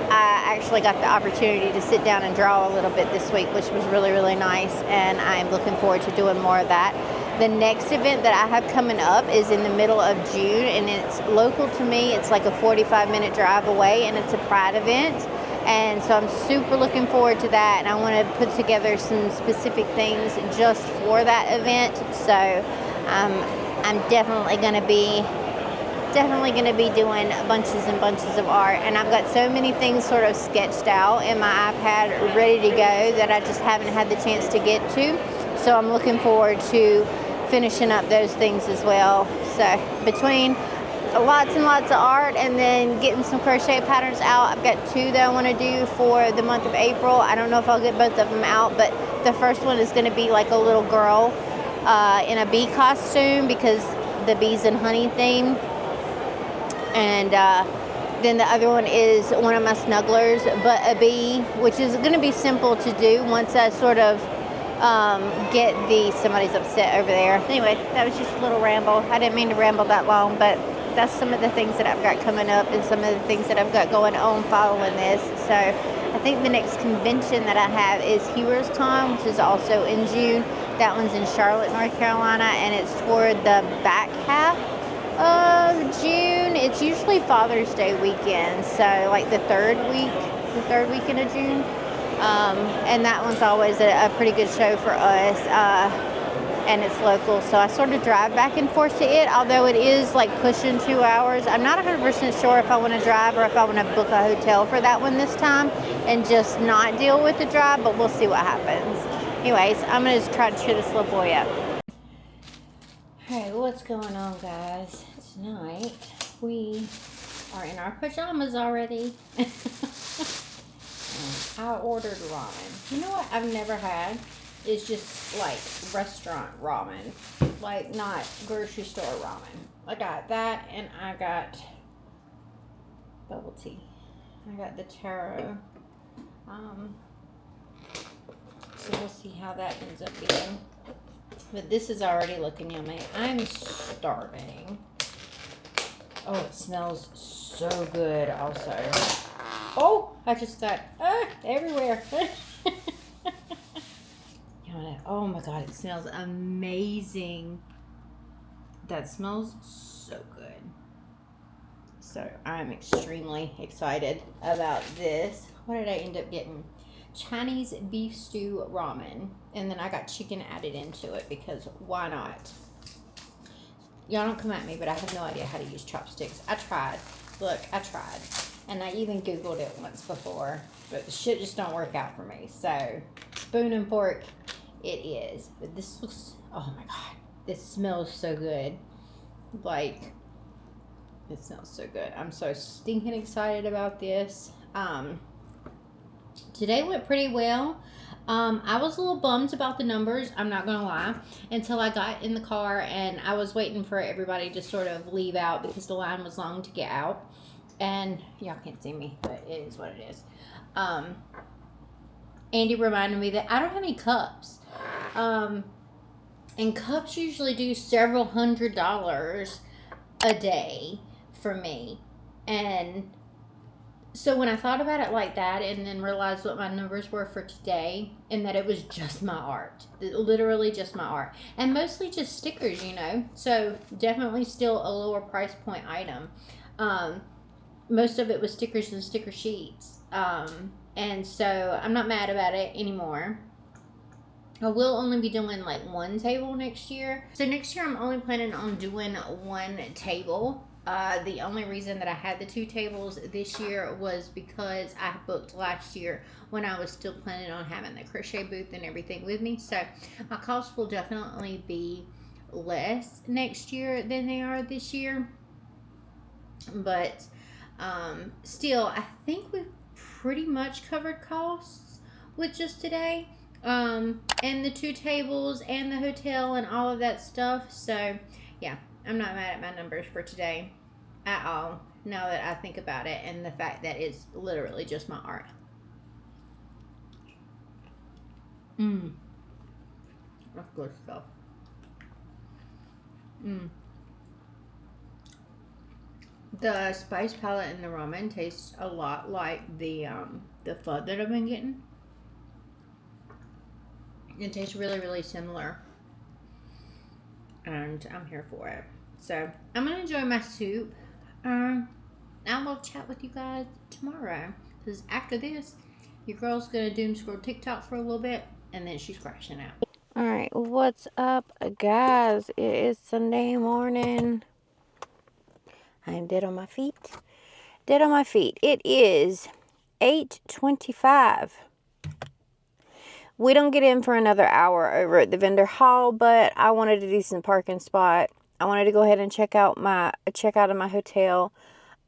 I actually got the opportunity to sit down and draw a little bit this week, which was really, really nice, and I'm looking forward to doing more of that. The next event that I have coming up is in the middle of June, and it's local to me. It's like a 45-minute drive away, and it's a Pride event, and so I'm super looking forward to that, and I want to put together some specific things just for that event. So I'm definitely going to be doing bunches and bunches of art, and I've got so many things sort of sketched out in my iPad ready to go that I just haven't had the chance to get to. So I'm looking forward to finishing up those things as well. So between lots and lots of art and then getting some crochet patterns out, I've got 2 that I want to do for the month of April. I don't know if I'll get both of them out, but the first one is going to be like a little girl in a bee costume because the bees and honey theme. And then the other one is one of my snugglers, but a bee, which is going to be simple to do once I sort of get somebody's upset over there. Anyway, that was just a little ramble. I didn't mean to ramble that long, but that's some of the things that I've got coming up and some of the things that I've got going on following this. So I think the next convention that I have is Heroes Con, which is also in June. That one's in Charlotte, North Carolina, and it's toward the back half of June. It's usually Father's Day weekend, so like the third weekend of June. And that one's always a pretty good show for us, and it's local, so I sort of drive back and forth to it, although it is like pushing 2 hours. I'm not 100% sure if I want to drive or if I want to book a hotel for that one this time and just not deal with the drive, but we'll see what happens. Anyways, I'm going to just try to cheer this little boy up. Alright, what's going on, guys? Tonight we are in our pajamas already. I ordered ramen. You know what I've never had is just like restaurant ramen, like not grocery store ramen. I got that, and I got bubble tea. I got the taro. So we'll see how that ends up being. But this is already looking yummy. I'm starving. Oh, it smells so good also. Oh, I just got everywhere. Oh my God, it smells amazing. That smells so good. So I'm extremely excited about this. What did I end up getting? Chinese beef stew ramen. And then I got chicken added into it because why not? Y'all don't come at me, but I have no idea how to use chopsticks. I tried. Look, I tried. And I even Googled it once before, but the shit just don't work out for me. So, spoon and fork, it is. But this looks, oh my God, this smells so good. Like, it smells so good. I'm so stinking excited about this. Today went pretty well. I was a little bummed about the numbers, I'm not gonna lie, until I got in the car and I was waiting for everybody to sort of leave out because the line was long to get out. And y'all can't see me, but it is what it is. Andy reminded me that I don't have any cups. And cups usually do several $100s a day for me. And so when I thought about it like that and then realized what my numbers were for today and that it was just my art, literally just my art, and mostly just stickers, you know, so definitely still a lower price point item. Most of it was stickers and sticker sheets, and so I'm not mad about it anymore. I will only be doing like one table next year. So next year I'm only planning on doing one table. The only reason that I had the 2 tables this year was because I booked last year when I was still planning on having the crochet booth and everything with me. So my costs will definitely be less next year than they are this year. But still, I think we've pretty much covered costs with just today. And the 2 tables and the hotel and all of that stuff. So yeah, I'm not mad at my numbers for today at all, now that I think about it, and the fact that it's literally just my art. That's good stuff. The spice palette in the ramen tastes a lot like the pho that I've been getting. It tastes really, really similar. And I'm here for it. So, I'm going to enjoy my soup. I will chat with you guys tomorrow. Because after this, your girl's going to doom scroll TikTok for a little bit. And then she's crashing out. Alright, what's up, guys? It is Sunday morning. I'm dead on my feet. Dead on my feet. It is 8:25. We don't get in for another hour over at the vendor hall, but I wanted a decent parking spot. I wanted to go ahead and check out of my hotel,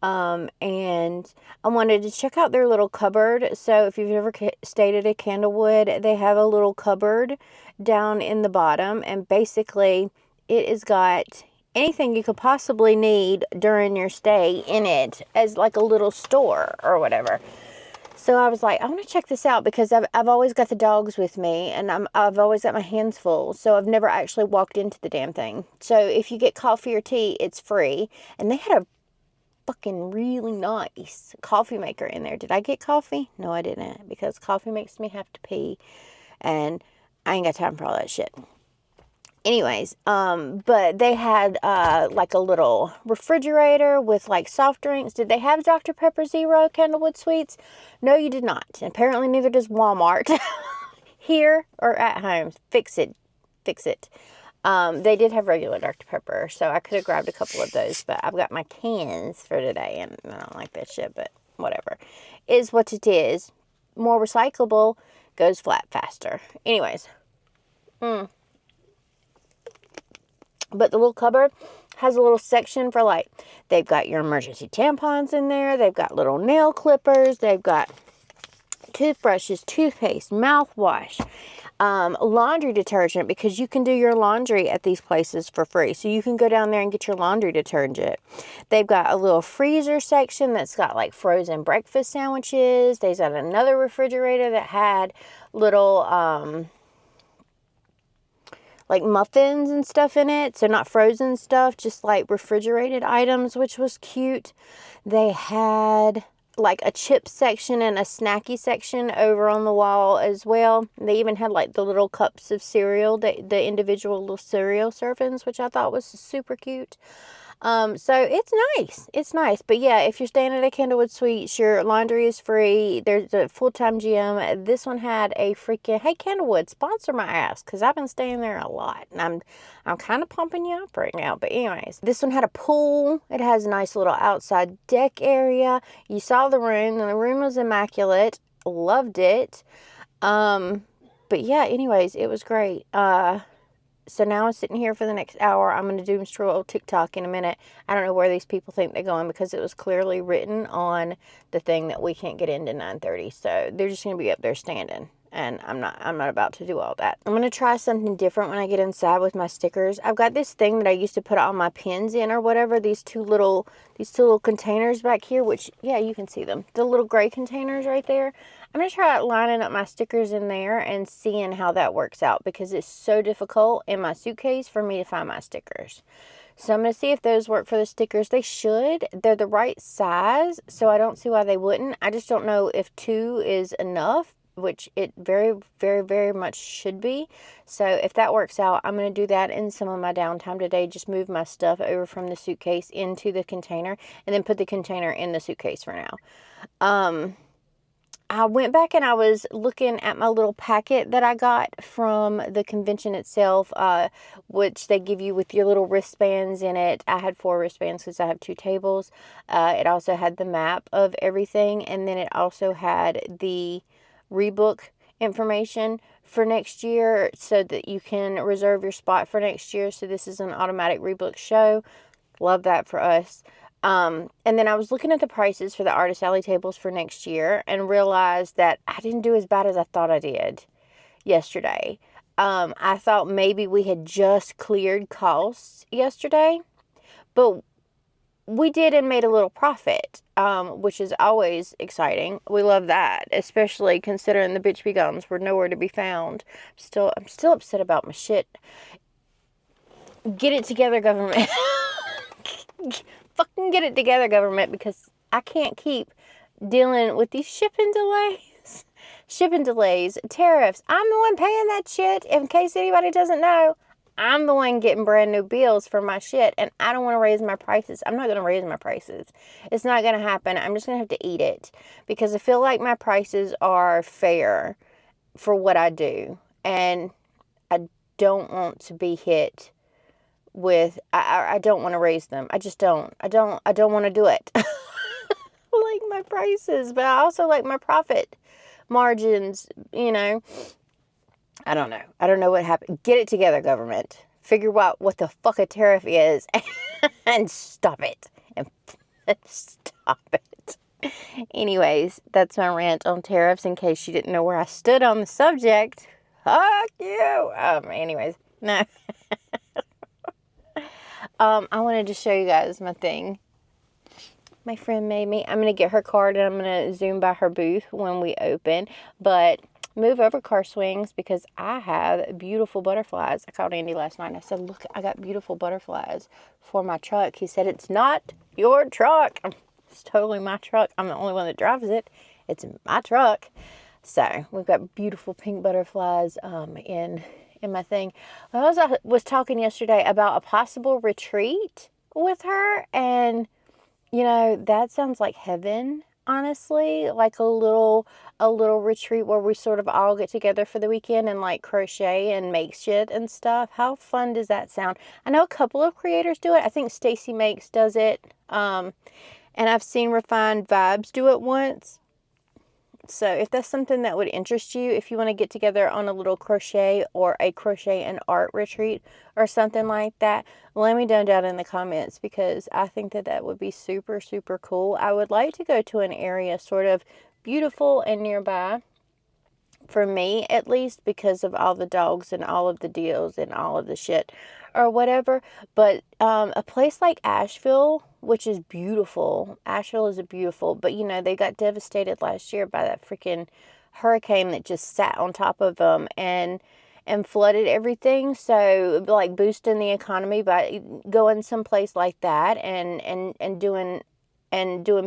and I wanted to check out their little cupboard. So if you've ever stayed at a Candlewood, they have a little cupboard down in the bottom, and basically it has got anything you could possibly need during your stay in it as like a little store or whatever. So I was like, I want to check this out because I've always got the dogs with me and I've always got my hands full. So I've never actually walked into the damn thing. So if you get coffee or tea, it's free. And they had a fucking really nice coffee maker in there. Did I get coffee? No, I didn't, because coffee makes me have to pee and I ain't got time for all that shit. Anyways, but they had, like a little refrigerator with like soft drinks. Did they have Dr. Pepper Zero Candlewood Sweets? No, you did not. Apparently neither does Walmart here or at home. Fix it. They did have regular Dr. Pepper, so I could have grabbed a couple of those, but I've got my cans for today and I don't like that shit, but whatever. Is what it is. More recyclable, goes flat faster. Anyways, but the little cupboard has a little section for, like, they've got your emergency tampons in there. They've got little nail clippers. They've got toothbrushes, toothpaste, mouthwash, laundry detergent, because you can do your laundry at these places for free. So you can go down there and get your laundry detergent. They've got a little freezer section that's got, like, frozen breakfast sandwiches. They've got another refrigerator that had little, like muffins and stuff in it. So not frozen stuff, just like refrigerated items, which was cute. They had like a chip section and a snacky section over on the wall as well. They even had like the little cups of cereal, the individual little cereal servings, which I thought was super cute. So it's nice. It's nice. But yeah, if you're staying at a Candlewood Suites, your laundry is free. There's a full-time gym. This one had a freaking, hey, Candlewood, sponsor my ass, because I've been staying there a lot. And I'm kind of pumping you up right now. But anyways, this one had a pool. It has a nice little outside deck area. You saw the room, and the room was immaculate. Loved it. But yeah, anyways, it was great. So now I'm sitting here for the next hour. I'm going to doom scroll TikTok in a minute. I don't know where these people think they're going, because it was clearly written on the thing that we can't get into 9:30. So they're just going to be up there standing. And I'm not about to do all that. I'm going to try something different when I get inside with my stickers. I've got this thing that I used to put all my pins in or whatever. These two little containers back here, which, yeah, you can see them. The little gray containers right there. I'm going to try lining up my stickers in there and seeing how that works out, because it's so difficult in my suitcase for me to find my stickers. So I'm going to see if those work for the stickers. They should. They're the right size, so I don't see why they wouldn't. I just don't know if 2 is enough, which it very, very, very much should be. So if that works out, I'm going to do that in some of my downtime today. Just move my stuff over from the suitcase into the container, and then put the container in the suitcase for now. I went back and I was looking at my little packet that I got from the convention itself, which they give you with your little wristbands in it. I had 4 wristbands because I have 2 tables. It also had the map of everything, and then it also had the rebook information for next year, so that you can reserve your spot for next year. So this is an automatic rebook show. Love that for us. And then I was looking at the prices for the Artist Alley tables for next year, and realized that I didn't do as bad as I thought I did yesterday. I thought maybe we had just cleared costs yesterday, but we did, and made a little profit, which is always exciting. We love that, especially considering the bitch begons were nowhere to be found. I'm still upset about my shit. Get it together, government. Fucking get it together, government, because I can't keep dealing with these shipping delays. Tariffs. I'm the one paying that shit. In case anybody doesn't know, I'm the one getting brand new bills for my shit, and I don't want to raise my prices. I'm not going to raise my prices. It's not going to happen. I'm just going to have to eat it, because I feel like my prices are fair for what I do, and I don't want to be hit with, I don't want to raise them. I just don't. I don't want to do it. I like my prices, but I also like my profit margins, you know. I don't know. I don't know what happened. Get it together, government. Figure out what the fuck a tariff is and stop it. And stop it. Anyways, that's my rant on tariffs, in case you didn't know where I stood on the subject. Fuck you. Anyways, no. I wanted to show you guys my thing my friend made me. I'm going to get her card, and I'm going to zoom by her booth when we open. But move over, car swings, because I have beautiful butterflies. I called Andy last night and I said, look, I got beautiful butterflies for my truck. He said, it's not your truck. It's totally my truck. I'm the only one that drives it. It's my truck. So we've got beautiful pink butterflies in my thing. I was talking yesterday about a possible retreat with her, and you know, that sounds like heaven, honestly. Like a little retreat where we sort of all get together for the weekend and like crochet and make shit and stuff. How fun does that sound? I know a couple of creators do it. I think Stacy Makes does it. And I've seen Refined Vibes do it once. So if that's something that would interest you, if you want to get together on a little crochet or a crochet and art retreat or something like that, let me know down in the comments, because I think that would be super, super cool. I would like to go to an area sort of beautiful and nearby, for me at least, because of all the dogs and all of the deals and all of the shit or whatever. But a place like Asheville, which is beautiful. Asheville is beautiful, but you know, they got devastated last year by that freaking hurricane that just sat on top of them and flooded everything. So like boosting the economy by going someplace like that and doing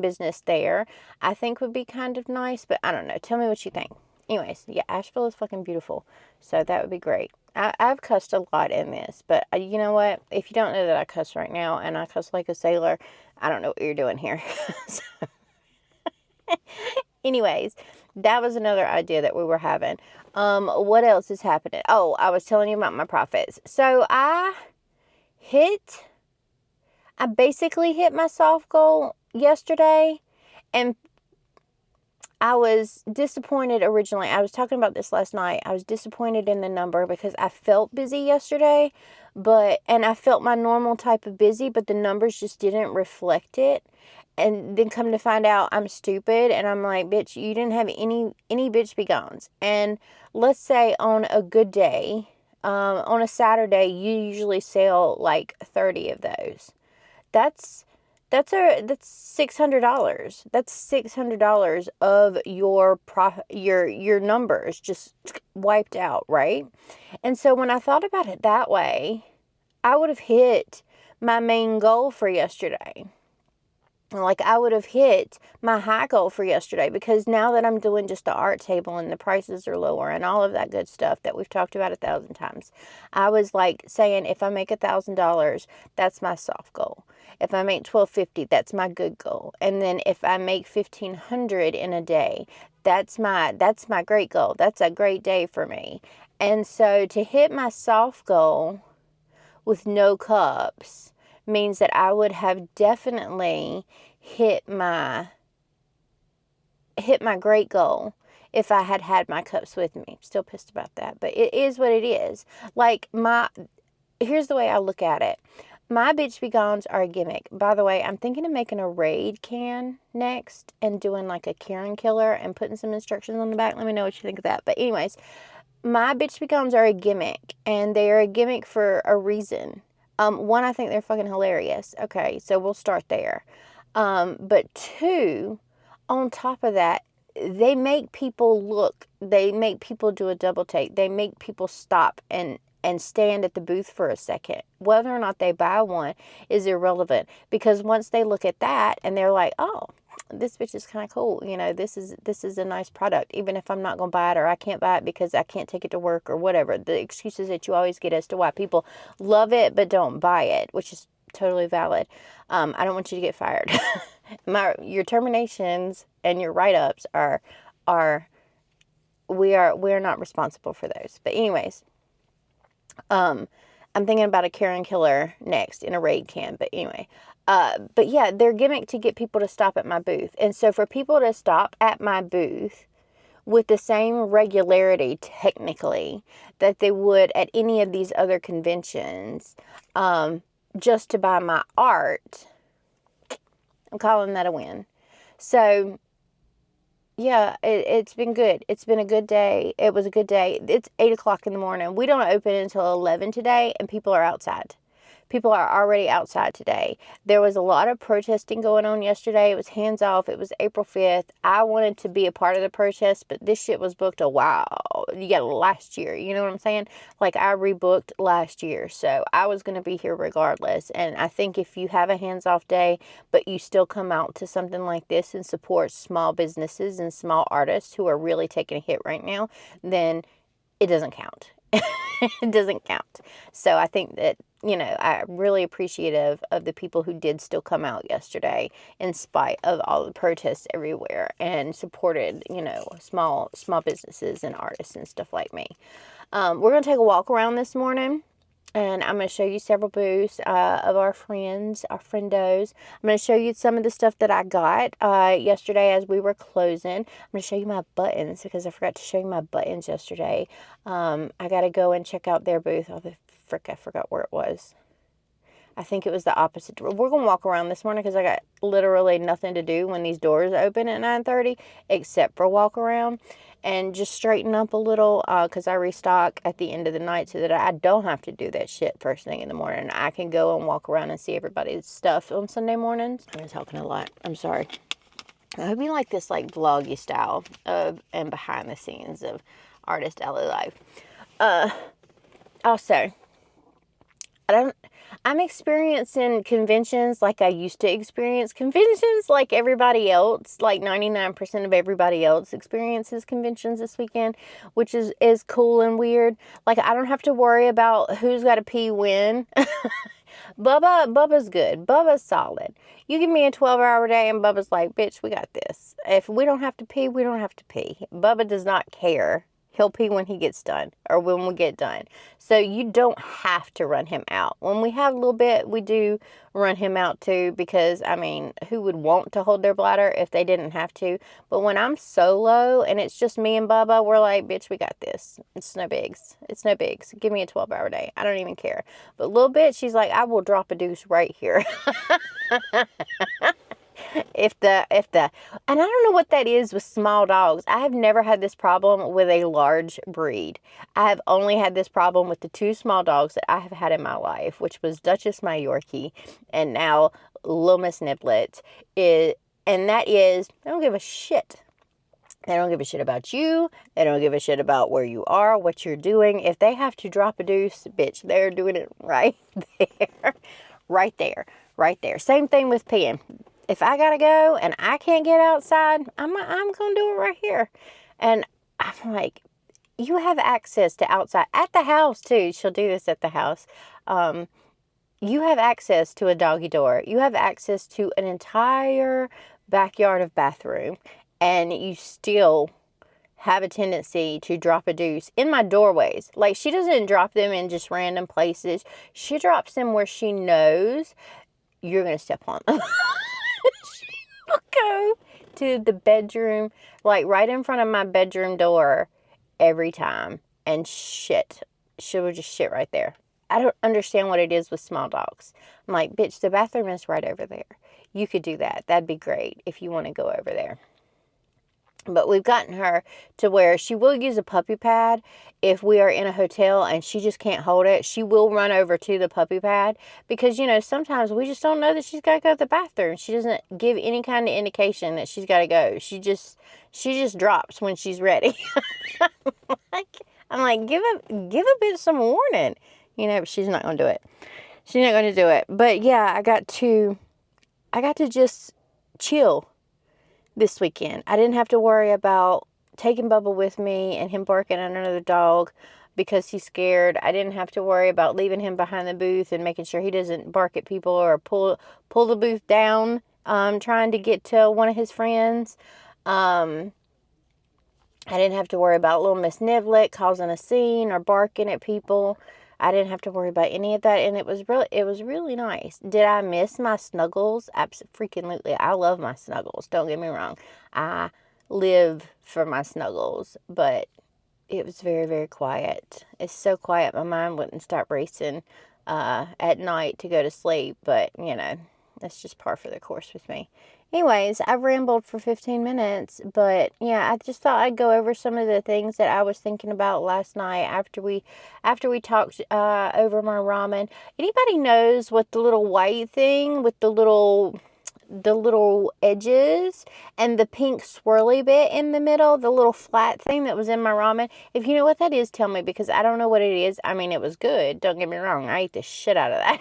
business there, I think would be kind of nice. But I don't know. Tell me what you think. Anyways, yeah, Asheville is fucking beautiful. So that would be great. I've cussed a lot in this, but you know what? If you don't know that I cuss right now and I cuss like a sailor, I don't know what you're doing here. So, anyways, that was another idea that we were having. What else is happening? Oh, I was telling you about my profits. So I basically hit my soft goal yesterday, and I was disappointed originally. I was talking about this last night. I was disappointed in the number because I felt busy yesterday, and I felt my normal type of busy, but the numbers just didn't reflect it. And then come to find out I'm stupid, and I'm like, bitch, you didn't have any bitch be gones. And let's say on a good day, on a Saturday, you usually sell like 30 of those. That's $600. That's $600 of your numbers just wiped out, right? And so when I thought about it that way, I would have hit my main goal for yesterday. Like, I would have hit my high goal for yesterday, because now that I'm doing just the art table and the prices are lower and all of that good stuff that we've talked about 1,000 times, I was like saying, if I make $1,000, that's my soft goal. If I make $1,250, that's my good goal. And then if I make $1,500 in a day, that's my great goal. That's a great day for me. And so to hit my soft goal with no cups means that I would have definitely hit my great goal if I had had my cups with me. Still pissed about that, but it is what it is. Like, here's the way I look at it. My bitch be gones are a gimmick. By the way, I'm thinking of making a Raid can next and doing like a Karen killer and putting some instructions on the back. Let me know what you think of that. But anyways, my bitch be gones are a gimmick, and they are a gimmick for a reason. One, I think they're fucking hilarious. Okay, so we'll start there. But two, on top of that, they make people do a double take. They make people stop and stand at the booth for a second. Whether or not they buy one is irrelevant, because once they look at that and they're like, oh, this bitch is kind of cool. You know, this is a nice product, even if I'm not going to buy it, or I can't buy it because I can't take it to work, or whatever. The excuses that you always get as to why people love it but don't buy it, which is totally valid. I don't want you to get fired. Your terminations and your write-ups we are not responsible for those. But anyways, I'm thinking about a Karen killer next in a Raid can. But anyway, but yeah, they're gimmick to get people to stop at my booth. And so for people to stop at my booth with the same regularity, technically, that they would at any of these other conventions, just to buy my art, I'm calling that a win. So yeah, it's been good. It's been a good day. It was a good day. It's 8 o'clock in the morning. We don't open until 11 today, and people are outside. People are already outside today. There was a lot of protesting going on yesterday. It was hands off. It was April 5th. I wanted to be a part of the protest, but this shit was booked last year. You know what I'm saying? Like, I rebooked last year. So I was going to be here regardless. And I think if you have a hands off day, but you still come out to something like this and support small businesses and small artists who are really taking a hit right now, then it doesn't count. It doesn't count. So I think that, I'm really appreciative of the people who did still come out yesterday in spite of all the protests everywhere, and supported, small businesses and artists and stuff like me. We're going to take a walk around this morning, and I'm going to show you several booths of our friends, our friendos. I'm going to show you some of the stuff that I got yesterday as we were closing. I'm going to show you my buttons, because I forgot to show you my buttons yesterday. I got to go and check out their booth. Oh, I forgot where it was. I think it was the opposite door. We're going to walk around this morning because I got literally nothing to do when these doors open at 9:30 except for walk around and just straighten up a little, because I restock at the end of the night so that I don't have to do that shit first thing in the morning. I can go and walk around and see everybody's stuff on Sunday mornings. I'm talking a lot. I'm sorry. I hope you like this vloggy style of and behind the scenes of Artist Alley Life. Also, I'm experiencing conventions like I used to experience conventions, like everybody else, like 99% of everybody else experiences conventions this weekend, which is cool and weird. Like, I don't have to worry about who's got to pee when. Bubba's good. Bubba's solid. You give me a 12-hour day and Bubba's like, bitch, we got this. If we don't have to pee, we don't have to pee. Bubba does not care. He'll pee when he gets done or when we get done. So you don't have to run him out. When we have a little bit, we do run him out too, because, I mean, who would want to hold their bladder if they didn't have to? But when I'm solo and it's just me and Bubba, we're like, bitch, we got this. It's no bigs. It's no bigs. Give me a 12-hour day. I don't even care. But a little bit, she's like, I will drop a deuce right here. And I don't know what that is with small dogs. I have never had this problem with a large breed. I have only had this problem with the 2 small dogs that I have had in my life, which was Duchess, my Yorkie, and now Little Miss Niblet. And that is, they don't give a shit. They don't give a shit about you. They don't give a shit about where you are, what you're doing. If they have to drop a deuce, bitch, they're doing it right there. Right there. Right there. Same thing with peeing. If I gotta go and I can't get outside, I'm gonna do it right here. And I'm like, you have access to outside at the house too. She'll do this at the house. You have access to a doggy door. You have access to an entire backyard of bathroom, and you still have a tendency to drop a deuce in my doorways. Like, she doesn't drop them in just random places. She drops them where she knows you're gonna step on them. She'll go to the bedroom, like right in front of my bedroom door every time, and shit. She would just shit right there. I don't understand what it is with small dogs. I'm like, bitch, the bathroom is right over there. You could do that. That'd be great if you want to go over there. But we've gotten her to where she will use a puppy pad if we are in a hotel and she just can't hold it. She will run over to the puppy pad because, you know, sometimes we just don't know that she's got to go to the bathroom. She doesn't give any kind of indication that she's got to go. She just drops when she's ready. I'm like, give a bit some warning. You know, but she's not going to do it. She's not going to do it. But yeah, I got to just chill this weekend. I didn't have to worry about taking Bubba with me and him barking at another dog because he's scared. I didn't have to worry about leaving him behind the booth and making sure he doesn't bark at people or pull the booth down, trying to get to one of his friends. I didn't have to worry about Little Miss Niblet causing a scene or barking at people. I didn't have to worry about any of that, and it was really nice. Did I miss my snuggles? Absolutely. I love my snuggles. Don't get me wrong. I live for my snuggles, but it was very, very quiet. It's so quiet, my mind wouldn't stop racing at night to go to sleep, but, you know, that's just par for the course with me. Anyways, I've rambled for 15 minutes, but yeah, I just thought I'd go over some of the things that I was thinking about last night after we talked over my ramen. Anybody knows what the little white thing with the little edges and the pink swirly bit in the middle, the little flat thing that was in my ramen? If you know what that is, tell me, because I don't know what it is. I mean, it was good. Don't get me wrong. I ate the shit out of that.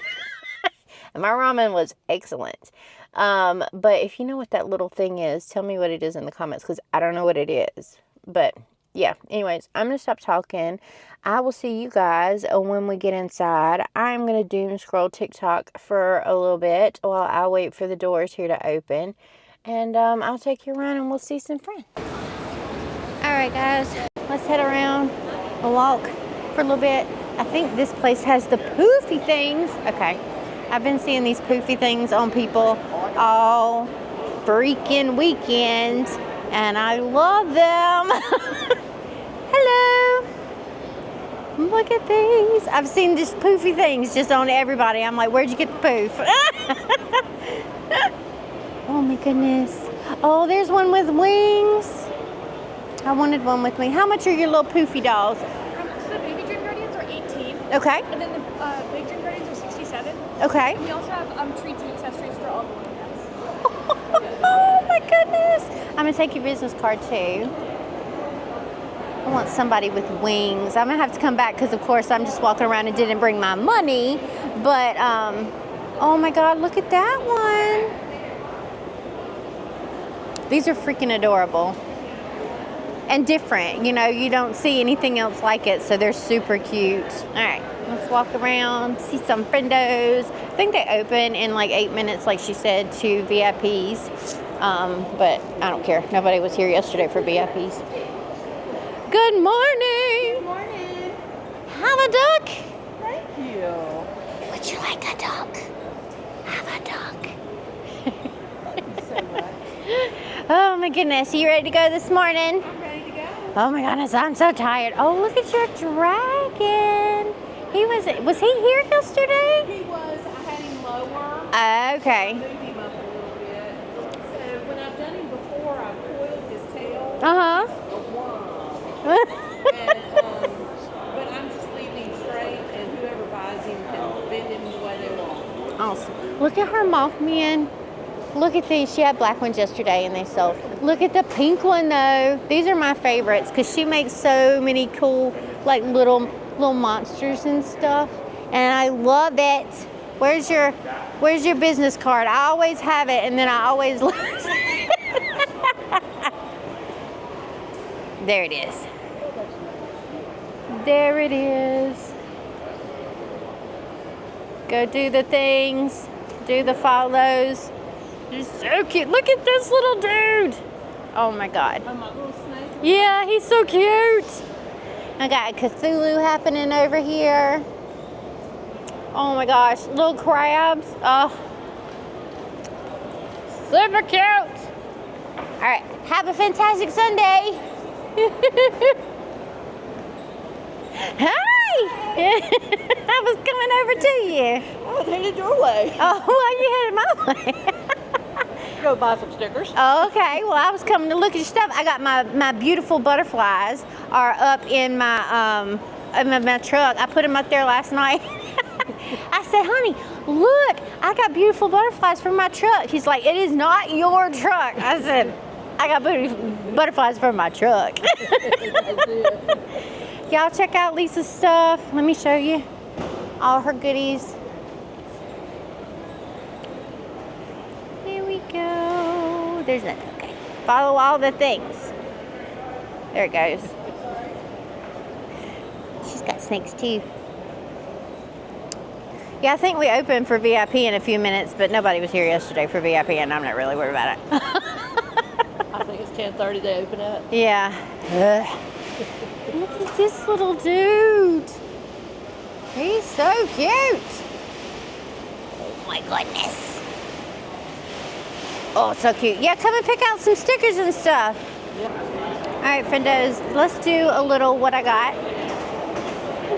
And my ramen was excellent. But if you know what that little thing is, tell me what it is in the comments, because I don't know what it is. But yeah, anyways, I'm going to stop talking. I will see you guys when we get inside. I'm going to doom scroll TikTok for a little bit while I wait for the doors here to open. And I'll take you around and we'll see some friends. Alright guys, let's head around and walk for a little bit. I think this place has the poofy things. Okay. I've been seeing these poofy things on people all freaking weekend, and I love them. Hello. Look at these. I've seen just poofy things just on everybody. I'm like, where'd you get the poof? Oh my goodness. Oh, there's one with wings. I wanted one with wings. How much are your little poofy dolls? So the baby dream guardians are 18. Okay. And then the big dream guardians are 67. Okay. And we also have treats and accessories for all the little pets. Oh my goodness. I'm going to take your business card too. I want somebody with wings. I'm gonna have to come back because of course I'm just walking around and didn't bring my money. But oh my God, look at that one. These are freaking adorable. And different, you know, you don't see anything else like it, so they're super cute. All right, let's walk around, see some friendos. I think they open in like 8 minutes, like she said, to VIPs. But I don't care. Nobody was here yesterday for VIPs. Good morning. Good morning. Have a duck. Thank you. Would you like a duck? Have a duck. So much. Oh my goodness, you ready to go this morning? I'm ready to go. Oh my goodness, I'm so tired. Oh, look at your dragon. Was he here yesterday? He was. I had him lower. Okay. Moved him up a little bit. So when I've done him before, I've coiled his tail. Uh-huh. A worm. And, but I'm just leaving him straight, and whoever buys him can bend him the way they want. Awesome. Look at her Mothman. Look at these. She had black ones yesterday and they sold. Look at the pink one though. These are my favorites because she makes so many cool like little monsters and stuff. And I love it. Where's your business card? I always have it and then I always lose it. There it is. There it is. Go do the things. Do the follows. He's so cute. Look at this little dude. Oh my God. Oh, my little snake. Yeah, he's so cute. I got a Cthulhu happening over here. Oh my gosh, little crabs. Oh, super cute. All right, have a fantastic Sunday. Hi. I was coming over to you. I was headed your way. Oh, why you headed my way? Go buy some stickers. Oh, okay. Well, I was coming to look at your stuff. I got my beautiful butterflies are up in my truck. I put them up there last night. I said, honey, look, I got beautiful butterflies from my truck. He's like, it is not your truck. I said, I got butterflies from my truck. Y'all check out Lisa's stuff. Let me show you all her goodies. Here we go. There's nothing. Okay. Follow all the things. There it goes. She's got snakes too. Yeah, I think we open for VIP in a few minutes, but nobody was here yesterday for VIP, and I'm not really worried about it. I think it's 10:30 they open it. Yeah. Ugh. Look at this little dude. He's so cute. Oh my goodness. Oh, so cute. Yeah, come and pick out some stickers and stuff. Yep. All right, friendos, let's do a little what I got.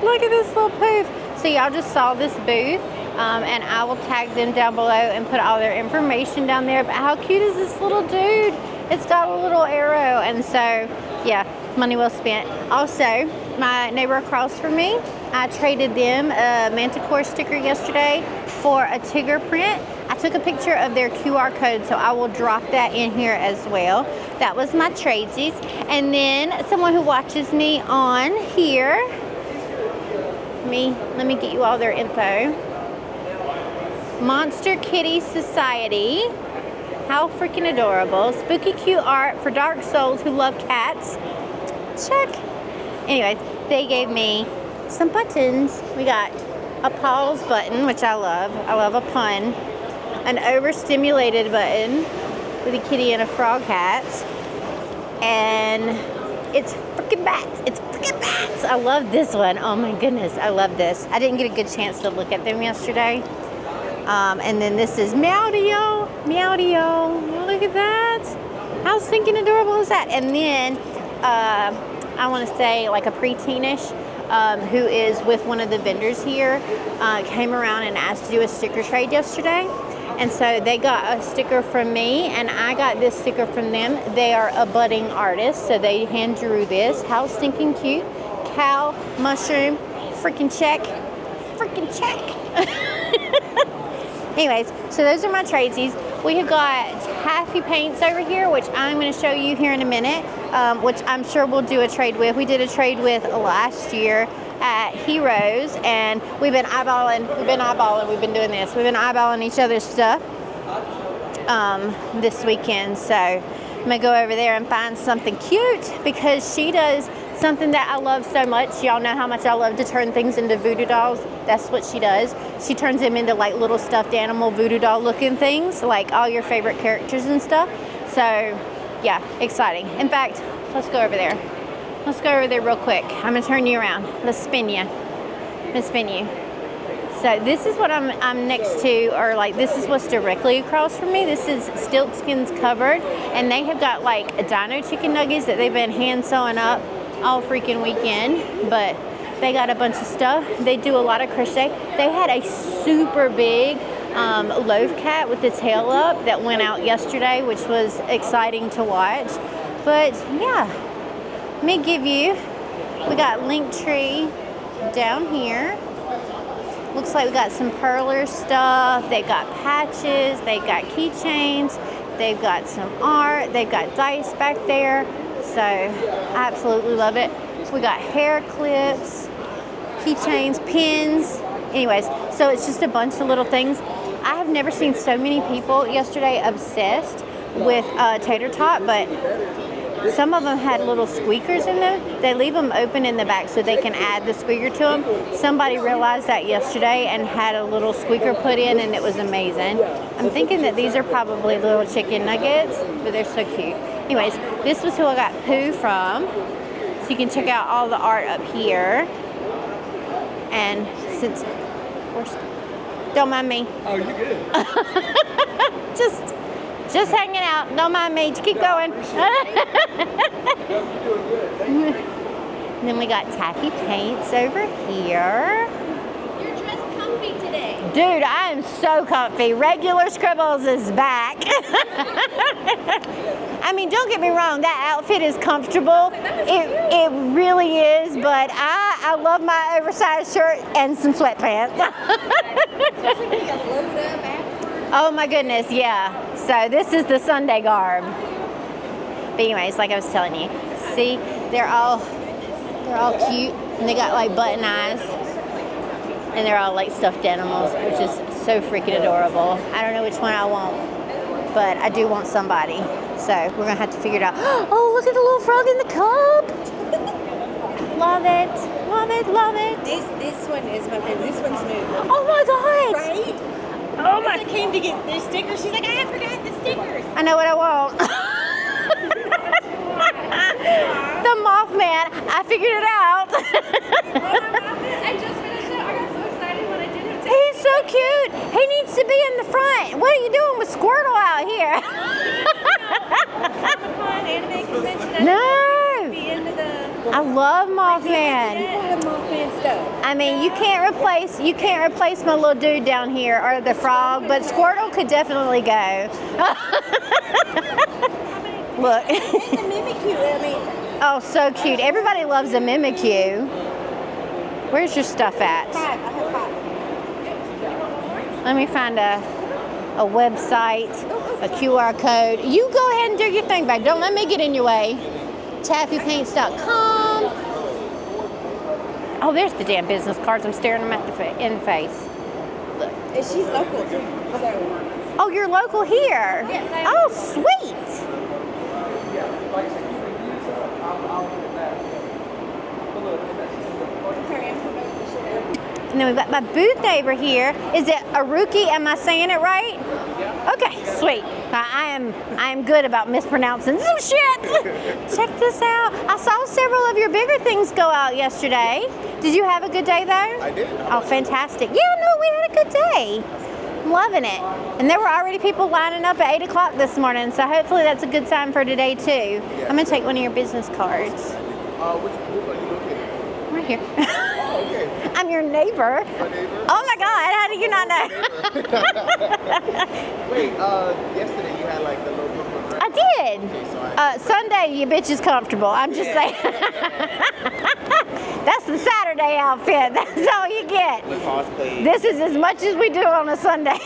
Look at this little poof. So y'all just saw this booth, and I will tag them down below and put all their information down there. But how cute is this little dude? It's got a little arrow, and so, yeah, money well spent. Also, my neighbor across from me, I traded them a Manticore sticker yesterday for a Tigger print. I took a picture of their QR code, so I will drop that in here as well. That was my tradesies. And then someone who watches me on here, let me get you all their info. Monster Kitty Society. How freaking adorable. Spooky cute art for dark souls who love cats. Check. Anyways, they gave me some buttons. We got a pause button, which I love. I love a pun. An overstimulated button with a kitty and a frog hat. And it's freaking bats. It's freaking bats. I love this one. Oh my goodness, I love this. I didn't get a good chance to look at them yesterday. And then this is Meowdio. Meowdio. Look at that. How stinking adorable is that? And then I want to say like a preteenish who is with one of the vendors here came around and asked to do a sticker trade yesterday. And so they got a sticker from me and I got this sticker from them. They are a budding artist, so they hand drew this. How stinking cute. Cow, mushroom, freaking check. Freaking check. Anyways, so those are my tradesies. We have got taffy paints over here, which I'm going to show you here in a minute, which I'm sure we'll do a trade with. We did a trade with last year at Heroes, and we've been eyeballing, we've been doing this. We've been eyeballing each other's stuff this weekend, so I'm going to go over there and find something cute because she does something that I love so much. Y'all know how much I love to turn things into voodoo dolls. That's what she does. She turns them into like little stuffed animal voodoo doll looking things, like all your favorite characters and stuff. So yeah, exciting. In fact, let's go over there. Let's go over there real quick. I'm gonna turn you around. Let's spin you. Let's spin you. So this is what I'm next to, or like this is what's directly across from me. This is Stiltskin's Cupboard, and they have got like dino chicken nuggets that they've been hand sewing up all freaking weekend, but they got a bunch of stuff. They do a lot of crochet. They had a super big loaf cat with the tail up that went out yesterday, which was exciting to watch. But yeah, let me give you, we got Linktree down here. Looks like we got some perler stuff. They got patches, they got keychains, they've got some art, they've got dice back there. So I absolutely love it. We got hair clips, keychains, pins. Anyways, so it's just a bunch of little things. I have never seen so many people yesterday obsessed with tater tot, but some of them had little squeakers in them. They leave them open in the back so they can add the squeaker to them. Somebody realized that yesterday and had a little squeaker put in, and it was amazing. I'm thinking that these are probably little chicken nuggets, but they're so cute. Anyways, this was who I got Pooh from. So you can check out all the art up here. And since don't mind me. Oh, you're good. Just hanging out. Don't mind me. Keep going. Then we got taffy paints over here. You're dressed comfy today. Dude, I am so comfy. Regular Scribbles is back. I mean, don't get me wrong, that outfit is comfortable. It really is, but I love my oversized shirt and some sweatpants. Oh my goodness, yeah. So this is the Sunday garb. But anyways, like I was telling you, see, they're all cute, and they got like button eyes, and they're all like stuffed animals, which is so freaking adorable. I don't know which one I want, but I do want somebody. So we're gonna have to figure it out. Oh, look at the little frog in the cup. Love it, love it, love it. This one is my favorite. This one's new. Oh my God. Right? Oh my. I came to get the stickers. She's like, I forgot the stickers. I know what I want. The Mothman. I figured it out. I just finished it. I got so excited when I did it. He's so cute. He needs to be in the front. What are you doing with Squirtle out here? Comicon anime convention. No. Be into the. I love Mothman. The Mothman stuff. I mean, you can't replace my little dude down here or the frog, but Squirtle could definitely go. Look. And the Mimikyu. I mean. Oh, so cute. Everybody loves a Mimikyu. Where's your stuff at? 5. I have 5. Let me find a website, a QR code. You go ahead and do your thing, babe. Don't let me get in your way. taffypaints.com. Oh, there's the damn business cards. I'm staring them at in the face. Look. And she's local too. So. Oh, you're local here? Yes, I am. Oh, sweet. Sorry, I'm promoting the shit out. And then we've got my booth neighbor here. Is it Aruki? Am I saying it right? Okay, sweet. I am good about mispronouncing some shit. Check this out. I saw several of your bigger things go out yesterday. Did you have a good day though? I did. Oh, fantastic. Yeah, no, we had a good day. I'm loving it. And there were already people lining up at 8 o'clock this morning, so hopefully that's a good sign for today too. Yeah. I'm gonna take one of your business cards. Which group are you located? Right here. Oh, okay. I'm your neighbor. My neighbor? Oh my God, how do you not know? Wait, yesterday you had like the low Brooklyn dress. I did. Okay, so Sunday, you bitch is comfortable. I'm just saying. That's the Saturday outfit. That's all you get. The cosplay. This is as much as we do on a Sunday.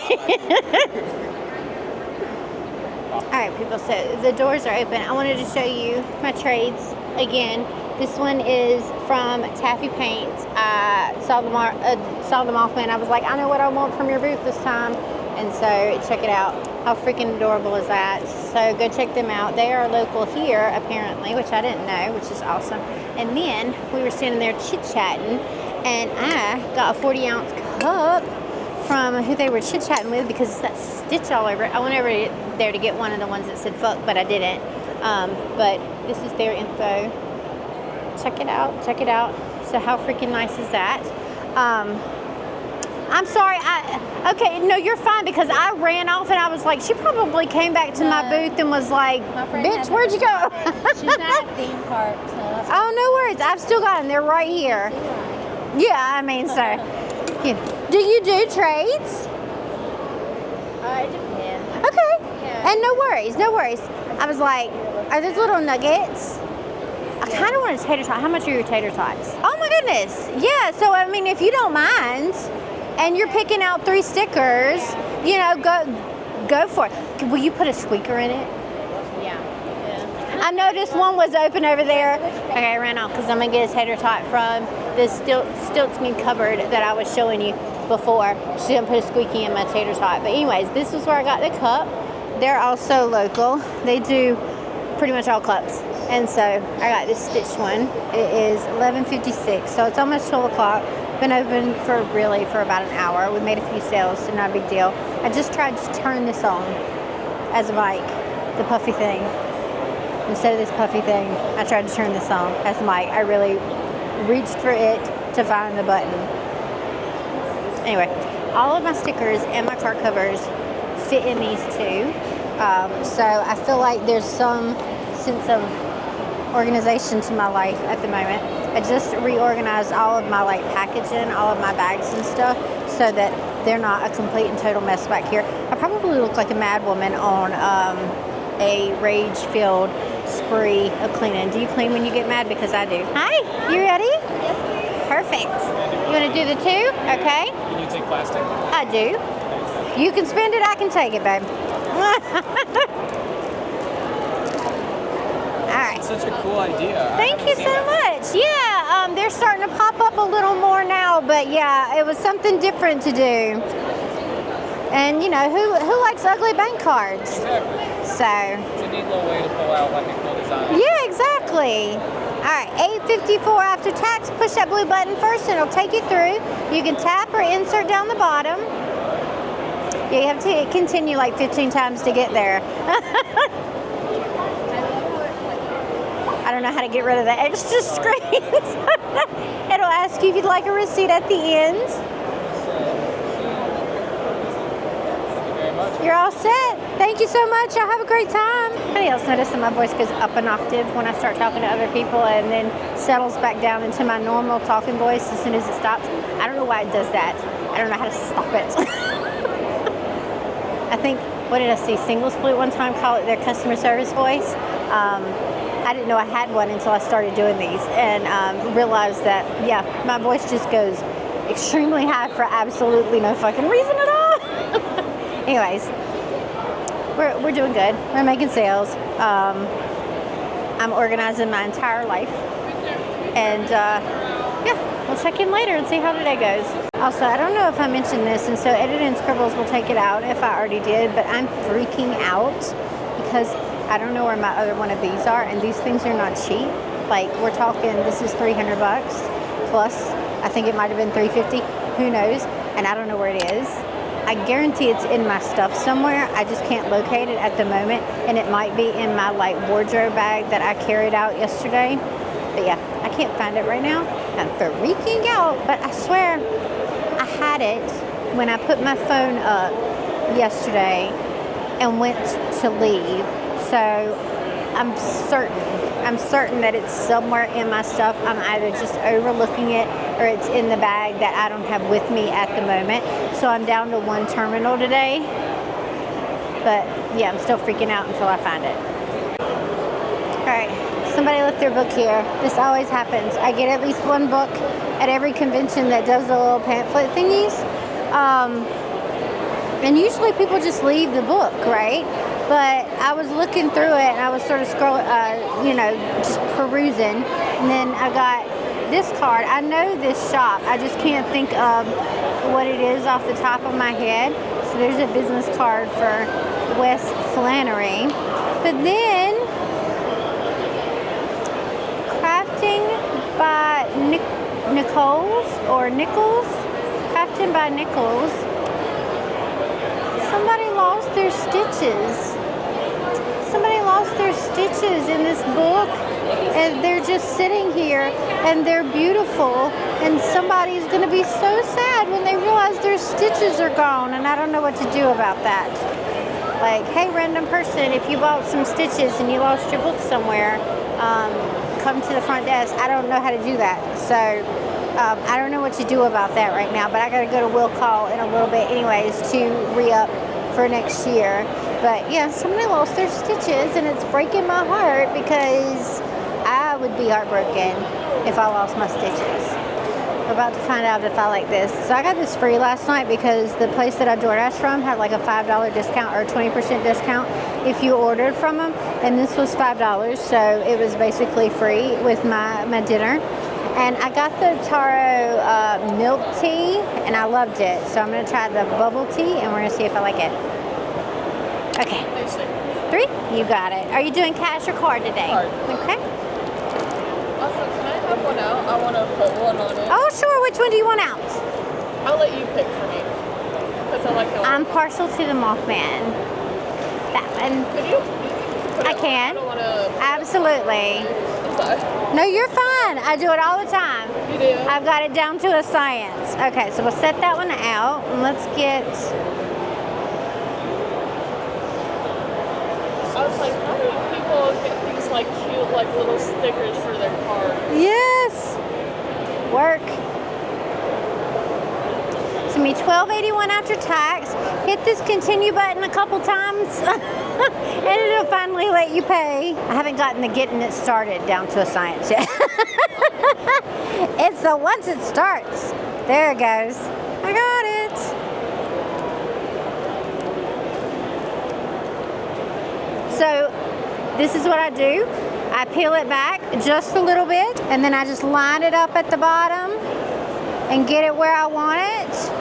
Alright people, so the doors are open. I wanted to show you my trades again. This one is from Taffy Paints. I saw them off and I was like, I know what I want from your booth this time. And so check it out. How freaking adorable is that? So go check them out. They are local here apparently, which I didn't know, which is awesome. And then we were standing there chit-chatting and I got a 40-ounce cup from who they were chit-chatting with because it's got stitch all over it. I went over there to get one of the ones that said fuck, but I didn't. But this is their info. Check it out. Check it out. So how freaking nice is that? I'm sorry. Okay, no, you're fine because I ran off and I was like, she probably came back to my booth and was like, bitch, where'd you go? She's not at theme park, so that's Oh, no worries. I've still got them. They're right here. Yeah, I mean, so. Yeah. Do you do trades? it depends. Okay. Yeah. And no worries, no worries. I was like, are those little nuggets? I kind of want a tater tot. How much are your tater tots? Oh my goodness. Yeah, so I mean, if you don't mind, and you're picking out 3 stickers, you know, go for it. Will you put a squeaker in it? Yeah. I noticed one was open over there. Okay, I ran off because I'm going to get a tater tot from this Stiltskin cupboard that I was showing you before. She's going to put a squeaky in my tater tot. But anyways, this is where I got the cup. They're also local. They do pretty much all cups. And so I got this stitched one. It is 11:56, so it's almost 12 o'clock. Been open for about an hour. We made a few sales, so not a big deal. I just tried to turn this on as a mic, the puffy thing. Instead of this puffy thing, I tried to turn this on as a mic. I really reached for it to find the button. Anyway, all of my stickers and my card covers fit in these two. So I feel like there's some sense of organization to my life at the moment. I just reorganized all of my packaging, all of my bags and stuff so that they're not a complete and total mess back here. I probably look like a mad woman on a rage-filled spree of cleaning. Do you clean when you get mad? Because I do. Hi, you ready? Yes. Perfect. You want to do the 2? Okay. Can you take plastic? I do. You can spend it, I can take it, babe. Alright. Such a cool idea. Thank you so much. Yeah, they're starting to pop up a little more now, but yeah, it was something different to do. And you know, who likes ugly bank cards? Exactly. So. It's a neat little way to pull out like a cool design. Yeah, exactly. Alright, $8.54 after tax. Push that blue button first and it'll take you through. You can tap or insert down the bottom. Yeah, you have to continue like 15 times to get there. I don't know how to get rid of the extra screens. It'll ask you if you'd like a receipt at the end. You're all set. Thank you so much. Y'all have a great time. Anybody else notice that my voice goes up an octave when I start talking to other people and then settles back down into my normal talking voice as soon as it stops? I don't know why it does that. I don't know how to stop it. I think, what did I see? Single Split one time call it their customer service voice. I didn't know I had one until I started doing these and realized that, yeah, my voice just goes extremely high for absolutely no fucking reason at all. Anyways, we're doing good. We're making sales. I'm organizing my entire life. And yeah, we'll check in later and see how today goes. Also, I don't know if I mentioned this, and so Editing Scribbles will take it out if I already did, but I'm freaking out because I don't know where my other one of these are, and these things are not cheap. Like, we're talking, this is $300 plus, I think it might have been $350, who knows, and I don't know where it is. I guarantee it's in my stuff somewhere. I just can't locate it at the moment, and it might be in my wardrobe bag that I carried out yesterday. But yeah, I can't find it right now. I'm freaking out, but I swear I had it when I put my phone up yesterday and went to leave. So I'm certain that it's somewhere in my stuff. I'm either just overlooking it or it's in the bag that I don't have with me at the moment. So I'm down to 1 terminal today. But yeah, I'm still freaking out until I find it. All right, somebody left their book here. This always happens. I get at least one book at every convention that does the little pamphlet thingies. And usually people just leave the book, right? But I was looking through it and I was sort of just perusing. And then I got this card. I know this shop. I just can't think of what it is off the top of my head. So there's a business card for West Flannery. But then Crafting by Nichols. Crafting by Nichols. Somebody lost their stitches. Somebody lost their stitches in this book, and they're just sitting here, and they're beautiful, and somebody's going to be so sad when they realize their stitches are gone, and I don't know what to do about that. Like, hey, random person, if you bought some stitches and you lost your book somewhere, come to the front desk. I don't know how to do that, so I don't know what to do about that right now, but I got to go to Will Call in a little bit anyways to re-up for next year. But yeah, somebody lost their stitches, and it's breaking my heart because I would be heartbroken if I lost my stitches. We're about to find out if I like this. So I got this free last night because the place that I DoorDash from had like a $5 discount or 20% discount if you ordered from them, and this was $5, so it was basically free with my dinner. And I got the taro milk tea, and I loved it. So I'm going to try the bubble tea, and we're going to see if I like it. Okay. 3? You got it. Are you doing cash or card today? Card. Okay. Also, can I have one out? I want to put one on it. Oh, sure. Which one do you want out? I'll let you pick for me. Because I like the I'm partial to the Mothman. That one. Could you put I it on? can. I don't want to... Absolutely. Sorry. No, you're fine. I do it all the time. You do? I've got it down to a science. Okay, so we'll set that one out, and let's get... I was like, how do people get these like cute like little stickers for their cars? Yes! Work. It's going to be $12.81 after tax. Hit this continue button a couple times, and it'll finally let you pay. I haven't gotten the getting it started down to a science yet. It's the once it starts. There it goes. I got it. So this is what I do. I peel it back just a little bit, and then I just line it up at the bottom and get it where I want it.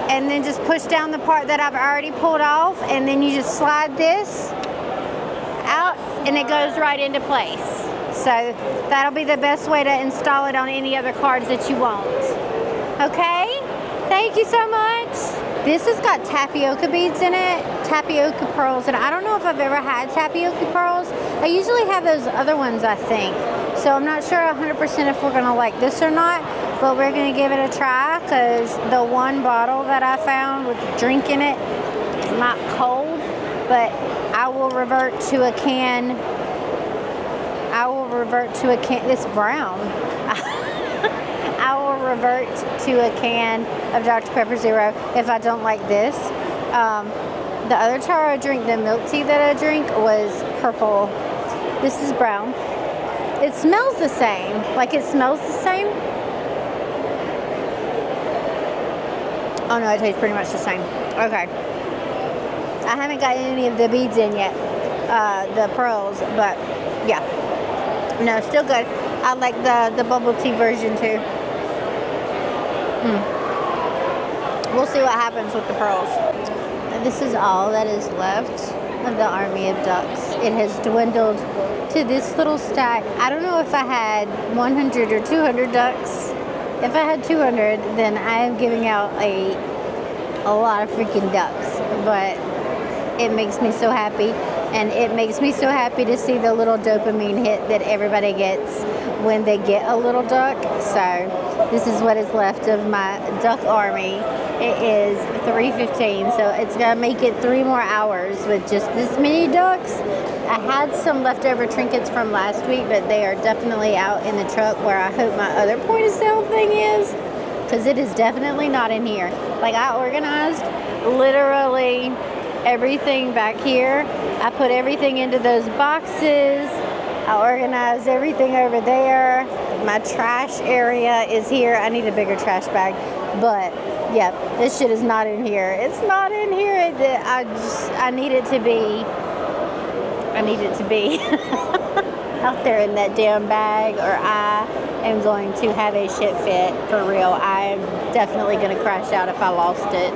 And then just push down the part that I've already pulled off, and then you just slide this out and it goes right into place. So that'll be the best way to install it on any other cards that you want. Okay? Thank you so much. This has got tapioca beads in it, tapioca pearls, and I don't know if I've ever had tapioca pearls. I usually have those other ones, I think. So I'm not sure 100% if we're gonna like this or not, but we're gonna give it a try because the one bottle that I found with the drink in it is not cold, but I will revert to a can. It's brown. I will revert to a can of Dr. Pepper Zero if I don't like this. The other taro drink, the milk tea that I drink, was purple. This is brown. It smells the same. Like it smells the same. Oh no, it tastes pretty much the same. Okay. I haven't got any of the beads in yet, the pearls, but yeah. No, still good. I like the bubble tea version too. We'll see what happens with the pearls. This is all that is left of the army of ducks. It has dwindled to this little stack. I don't know if I had 100 or 200 ducks. If I had 200, then I am giving out a lot of freaking ducks. But it makes me so happy. And it makes me so happy to see the little dopamine hit that everybody gets when they get a little duck. So this is what is left of my duck army. It is 3:15, so it's gonna make it 3 more hours with just this many ducks. I had some leftover trinkets from last week, but they are definitely out in the truck where I hope my other point of sale thing is, because it is definitely not in here. Like, I organized literally everything back here. I put everything into those boxes. I organized everything over there. My trash area is here. I need a bigger trash bag, but yeah, this shit is not in here. It's not in here. I need it to be. I need it to be out there in that damn bag, or I am going to have a shit fit for real. I am definitely going to crash out if I lost it,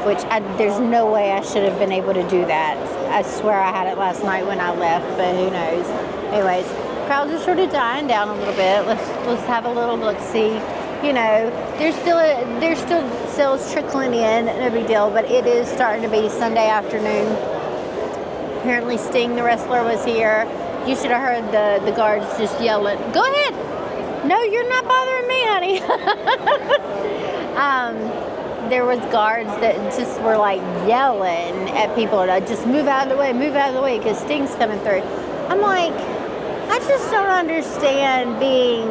which there's no way I should have been able to do that. I swear I had it last night when I left, but who knows. Anyways, crowds are sort of dying down a little bit. Let's have a little look-see. You know, there's still sales trickling in, no big deal, but it is starting to be Sunday afternoon. Apparently Sting the wrestler was here. You should have heard the guards just yelling, "Go ahead! No, you're not bothering me, honey." There was guards that just were like yelling at people to just move out of the way, because Sting's coming through. I'm like, I just don't understand being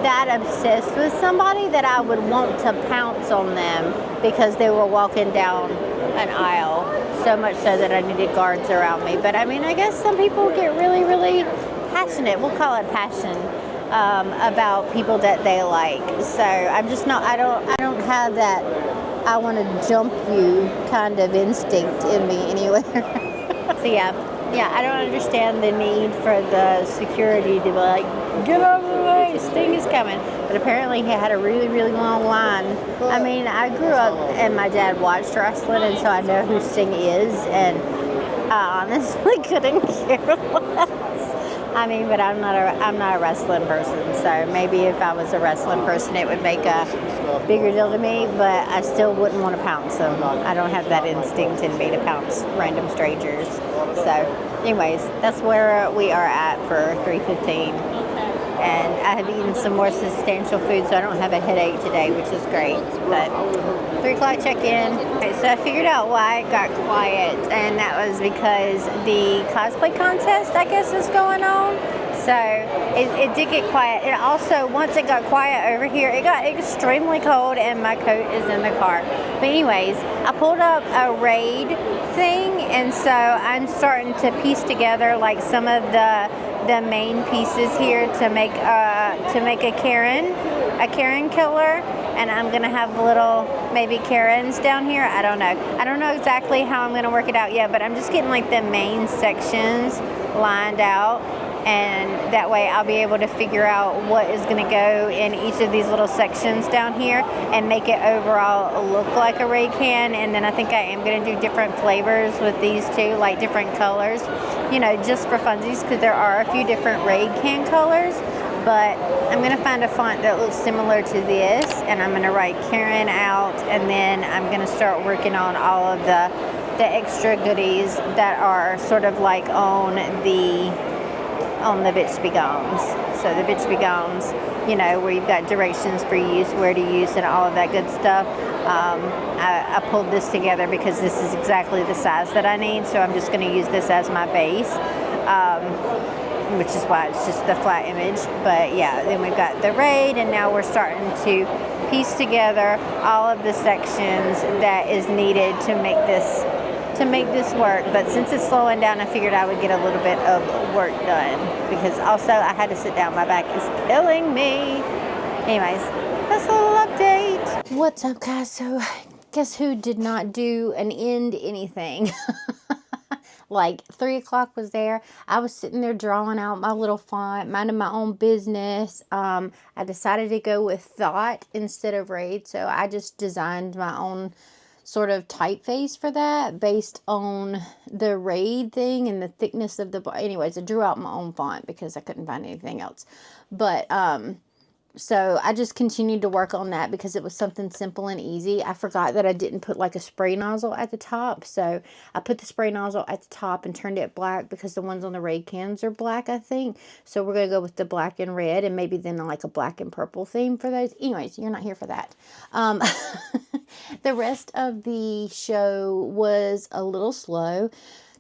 that obsessed with somebody that I would want to pounce on them because they were walking down an aisle, so much so that I needed guards around me. But I mean, I guess some people get really, really passionate. We'll call it passion. About people that they like. So I'm just not, I don't have that I want to jump you kind of instinct in me anywhere. So yeah, I don't understand the need for the security to be like, "Get out of the way, Sting is coming." But apparently he had a really, really long line. I mean, I grew up and my dad watched wrestling, and so I know who Sting is, and I honestly couldn't care less. I mean, but I'm not a wrestling person, so maybe if I was a wrestling person, it would make a bigger deal to me, but I still wouldn't want to pounce them. I don't have that instinct in me to pounce random strangers. So, anyways, that's where we are at for 3:15. And I have eaten some more substantial food, so I don't have a headache today, which is great. But 3 o'clock check-in. Okay, so I figured out why it got quiet, and that was because the cosplay contest, I guess, is going on. So it did get quiet. It also, once it got quiet over here, it got extremely cold, and my coat is in the car. But anyways, I pulled up a raid thing, and so I'm starting to piece together like some of the main pieces here to make a Karen killer, and I'm gonna have little maybe Karens down here. I don't know exactly how I'm gonna work it out yet, but I'm just getting like the main sections lined out, and that way I'll be able to figure out what is going to go in each of these little sections down here and make it overall look like a raid can. And then I think I am going to do different flavors with these too, like different colors, you know, just for funsies, because there are a few different raid can colors. But I'm going to find a font that looks similar to this, and I'm going to write Karen out, and then I'm going to start working on all of the extra goodies that are sort of like on the Bitch Be Gones. So the Bitch Be Gones, you know, where you've got directions for use, where to use, and all of that good stuff. I pulled this together because this is exactly the size that I need, so I'm just going to use this as my base, which is why it's just the flat image. But yeah, then we've got the raid, and now we're starting to piece together all of the sections that is needed to make this work. But since it's slowing down, I figured I would get a little bit of work done, because also I had to sit down. My back is killing me. Anyways, that's a little update. What's up, guys? So guess who did not do an end anything? Like 3 o'clock was there. I was sitting there drawing out my little font, minding my own business. I decided to go with Thought instead of Raid, so I just designed my own sort of typeface for that based on the Raid thing and the thickness of the anyways, I drew out my own font because I couldn't find anything else. But so I just continued to work on that because it was something simple and easy. I forgot that I didn't put like a spray nozzle at the top, so I put the spray nozzle at the top and turned it black because the ones on the Raid cans are black, I think. So we're gonna go with the black and red, and maybe then like a black and purple theme for those. Anyways, you're not here for that. The rest of the show was a little slow.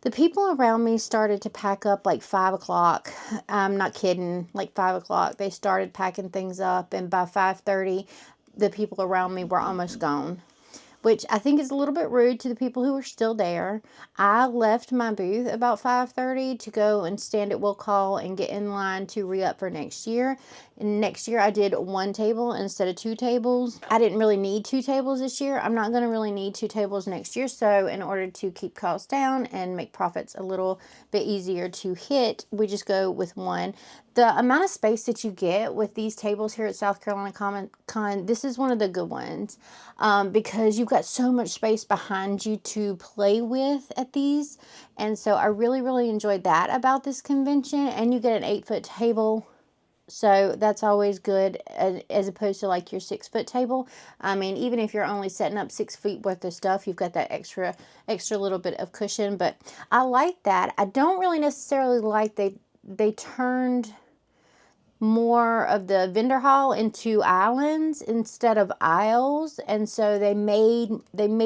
The people around me started to pack up like 5 o'clock. I'm not kidding, like 5 o'clock. They started packing things up, and by 5:30, the people around me were almost gone. which I think is a little bit rude to the people who are still there. I left my booth about 5:30 to go and stand at will call and get in line to re-up for next year. And next year I did 1 table instead of 2 tables. I didn't really need 2 tables this year. I'm not going to really need 2 tables next year. So in order to keep costs down and make profits a little bit easier to hit, we just go with 1. The amount of space that you get with these tables here at South Carolina Comicon, this is one of the good ones, because you've got so much space behind you to play with at these. And so I really, really enjoyed that about this convention. And you get an 8-foot table. So that's always good, as opposed to like your 6-foot table. I mean, even if you're only setting up 6 feet worth of stuff, you've got that extra little bit of cushion. But I like that. I don't really necessarily like they turned more of the vendor hall into islands instead of aisles, and so they made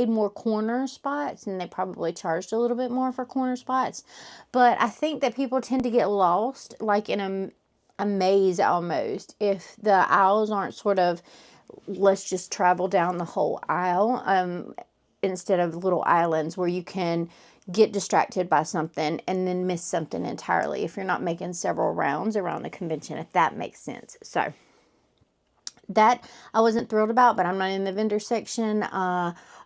more corner spots, and they probably charged a little bit more for corner spots. But I think that people tend to get lost like in a maze almost if the aisles aren't sort of, let's just travel down the whole aisle, instead of little islands where you can get distracted by something and then miss something entirely if you're not making several rounds around the convention, if that makes sense. So that I wasn't thrilled about, but I'm not in the vendor section.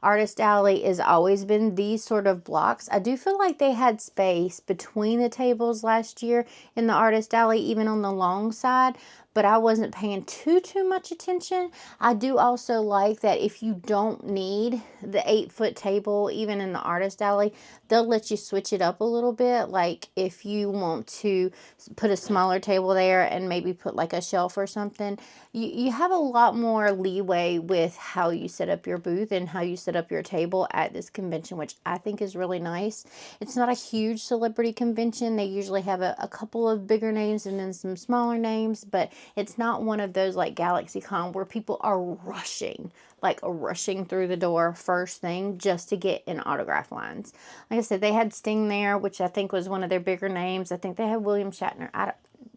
Artist Alley has always been these sort of blocks. I do feel like they had space between the tables last year in the Artist Alley, even on the long side, but I wasn't paying too much attention. I do also like that if you don't need the 8-foot table, even in the Artist Alley, they'll let you switch it up a little bit. Like if you want to put a smaller table there and maybe put like a shelf or something, you have a lot more leeway with how you set up your booth and how you set up your table at this convention, which I think is really nice. It's not a huge celebrity convention. They usually have a couple of bigger names and then some smaller names, but it's not one of those like GalaxyCon where people are rushing through the door first thing just to get in autograph lines. Like I said, they had Sting there, which I think was one of their bigger names. I think they had William Shatner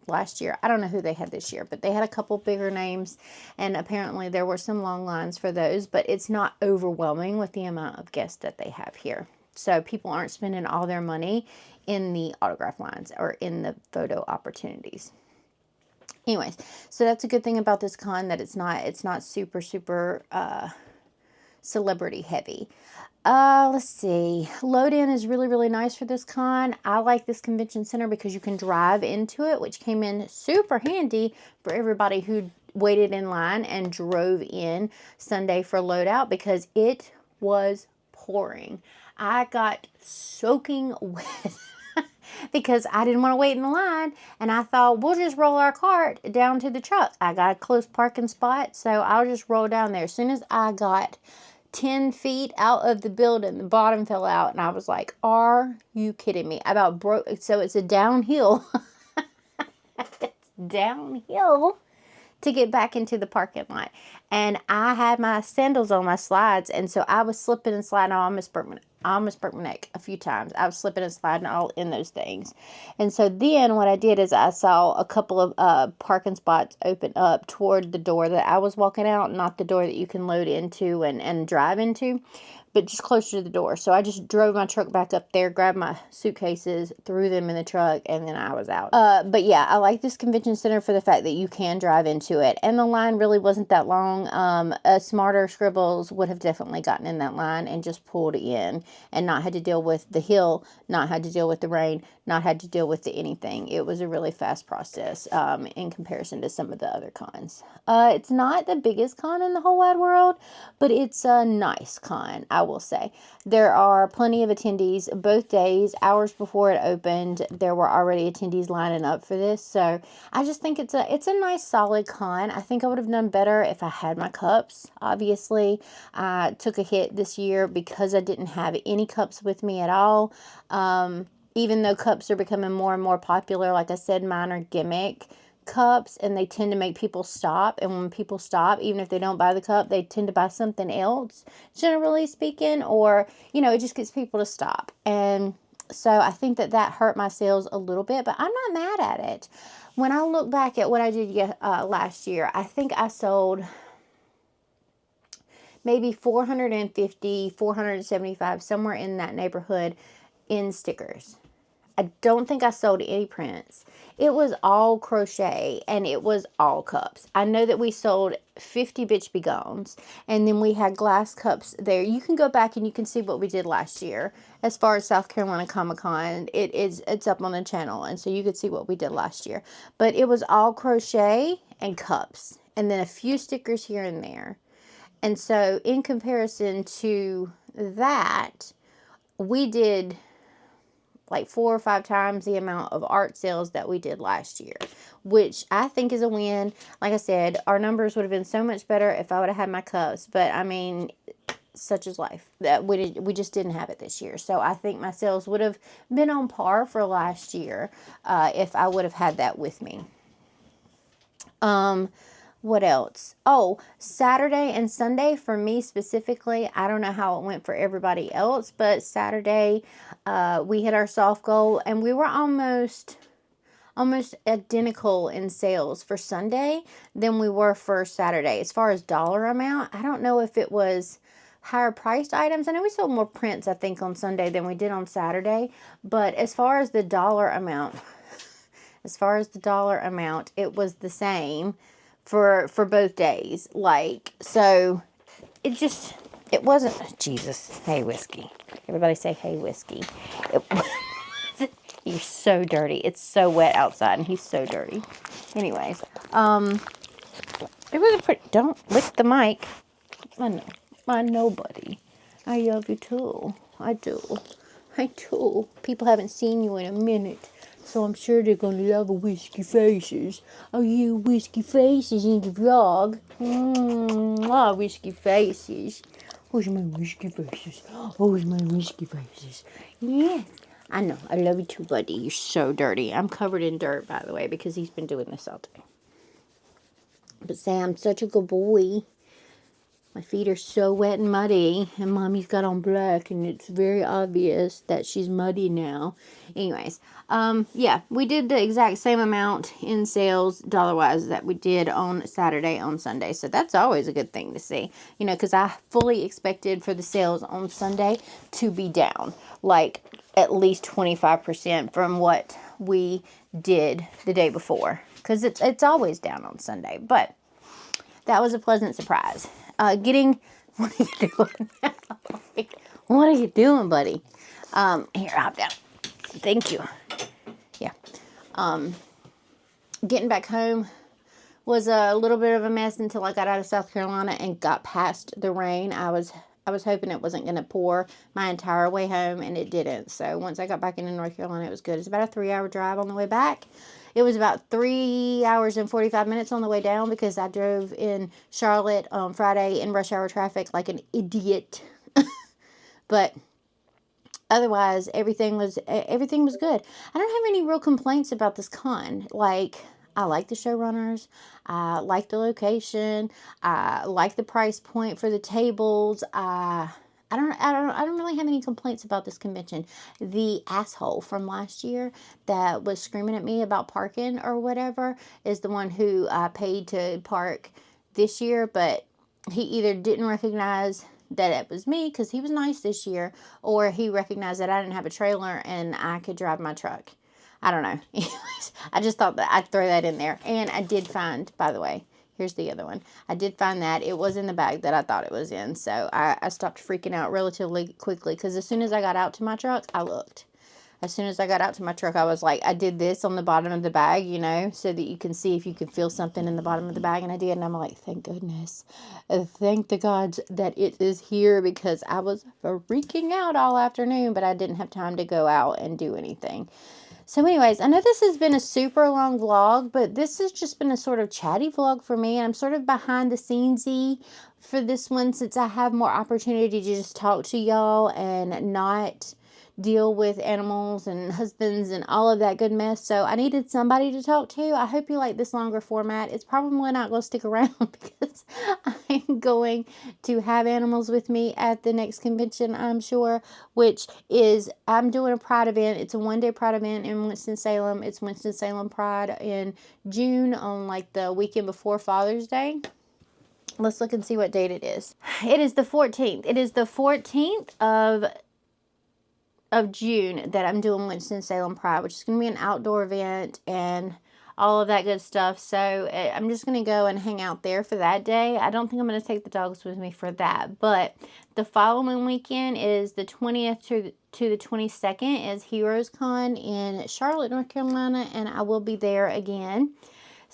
last year. I don't know who they had this year, but they had a couple bigger names, and apparently there were some long lines for those, but it's not overwhelming with the amount of guests that they have here. So people aren't spending all their money in the autograph lines or in the photo opportunities. Anyways, so that's a good thing about this con, that it's not super celebrity heavy. Let's see. Load in is really, really nice for this con. I like this convention center because you can drive into it, which came in super handy for everybody who waited in line and drove in Sunday for loadout, because it was pouring. I got soaking wet because I didn't want to wait in the line, and I thought we'll just roll our cart down to the truck. I got a close parking spot, so I'll just roll down there. As soon as I got 10 feet out of the building, the bottom fell out, and I was like, are you kidding me? I about broke. So it's a downhill. It's downhill to get back into the parking lot. And I had my sandals on my slides, and so I was slipping and sliding. I almost broke my neck a few times. I was slipping and sliding all in those things. And so then what I did is I saw a couple of parking spots open up toward the door that I was walking out, not the door that you can load into and drive into, but just closer to the door. So I just drove my truck back up there, grabbed my suitcases, threw them in the truck, and then I was out. But yeah, I like this convention center for the fact that you can drive into it. And the line really wasn't that long. A smarter Scribbles would have definitely gotten in that line and just pulled in and not had to deal with the hill, not had to deal with the rain, not had to deal with the anything. It was a really fast process in comparison to some of the other cons. It's not the biggest con in the whole wide world, but it's a nice con, I will say. There are plenty of attendees both days. Hours before it opened, there were already attendees lining up for this. So I just think it's a nice solid con. I think I would have done better if I had my cups. Obviously, I took a hit this year because I didn't have any cups with me at all. Even though cups are becoming more and more popular, like I said, mine are gimmick cups, and they tend to make people stop. And when people stop, even if they don't buy the cup, they tend to buy something else, generally speaking, or it just gets people to stop. And so I think that hurt my sales a little bit, but I'm not mad at it. When I look back at what I did last year, I think I sold maybe 450, 475, somewhere in that neighborhood in stickers. I don't think I sold any prints. It was all crochet and it was all cups. I know that we sold 50 bitch begons, and then we had glass cups there. You can go back and you can see what we did last year as far as South Carolina Comicon. It's up on the channel, and so you could see what we did last year. But it was all crochet and cups, and then a few stickers here and there. And so in comparison to that, we did like 4 or 5 times the amount of art sales that we did last year, which I think is a win. Like I said, our numbers would have been so much better if I would have had my cups, but I mean, such is life. That we just didn't have it this year. So I think my sales would have been on par for last year if I would have had that with me. What else? Oh, Saturday and Sunday for me specifically, I don't know how it went for everybody else, but Saturday we hit our soft goal, and we were almost identical in sales for Sunday than we were for Saturday. As far as dollar amount, I don't know if it was higher priced items. I know we sold more prints, I think, on Sunday than we did on Saturday, but as far as the dollar amount, it was the same for both days. Like, so it wasn't, Jesus, hey whiskey. Everybody say hey whiskey. You're so dirty. It's so wet outside and he's so dirty. Anyways, it was a pretty, don't lick the mic. I know, buddy. I love you too. I do. People haven't seen you in a minute, so I'm sure they're gonna love a whiskey faces. Oh, you whiskey faces in the vlog. Whiskey faces. Where's my whiskey faces? Where's my whiskey faces? Yes. I know. I love you too, buddy. You're so dirty. I'm covered in dirt, by the way, because he's been doing this all day. But Sam's such a good boy. My feet are so wet and muddy, and Mommy's got on black, and it's very obvious that she's muddy now. Anyways, yeah, we did the exact same amount in sales, dollar-wise, that we did on Saturday, on Sunday. So that's always a good thing to see, you know, because I fully expected for the sales on Sunday to be down, like at least 25% from what we did the day before, because it's always down on Sunday. But that was a pleasant surprise. What are you doing? What are you doing, buddy? Here, hop down. Thank you. Yeah. Getting back home was a little bit of a mess until I got out of South Carolina and got past the rain. I was hoping it wasn't going to pour my entire way home, and it didn't. So once I got back into North Carolina, it was good. It's about a 3-hour drive on the way back. It was about 3 hours and 45 minutes on the way down because I drove in Charlotte on Friday in rush hour traffic like an idiot. But otherwise, everything was good. I don't have any real complaints about this con. Like, I like the showrunners. I like the location. I like the price point for the tables. I don't really have any complaints about this convention. The asshole from last year that was screaming at me about parking or whatever is the one who paid to park this year, but he either didn't recognize that it was me because he was nice this year, or he recognized that I didn't have a trailer and I could drive my truck. I don't know. Anyways, I just thought that I'd throw that in there. And I did find, by the way, here's the other one. I did find that it was in the bag that I thought it was in. So I stopped freaking out relatively quickly because as soon as I got out to my truck, I looked. As soon as I got out to my truck, I was like, I did this on the bottom of the bag, you know, so that you can see if you can feel something in the bottom of the bag. And I did. And I'm like, thank goodness. Thank the gods that it is here, because I was freaking out all afternoon, but I didn't have time to go out and do anything. So anyways, I know this has been a super long vlog, but this has just been a sort of chatty vlog for me. And I'm sort of behind the scenes-y for this one, since I have more opportunity to just talk to y'all and not deal with animals and husbands and all of that good mess. So I needed somebody to talk to. I hope you like this longer format. It's probably not going to stick around because I'm going to have animals with me at the next convention, I'm sure, which is, I'm doing a Pride event. It's a one-day Pride event in Winston-Salem. It's Winston-Salem Pride in June on like the weekend before Father's Day. Let's look and see what date it is. It is the 14th. It is the 14th of June that I'm doing Winston-Salem Pride, which is going to be an outdoor event and all of that good stuff. So I'm just going to go and hang out there for that day. I don't think I'm going to take the dogs with me for that. But the following weekend is the 20th to the 22nd is Heroes Con in Charlotte, North Carolina. And I will be there again.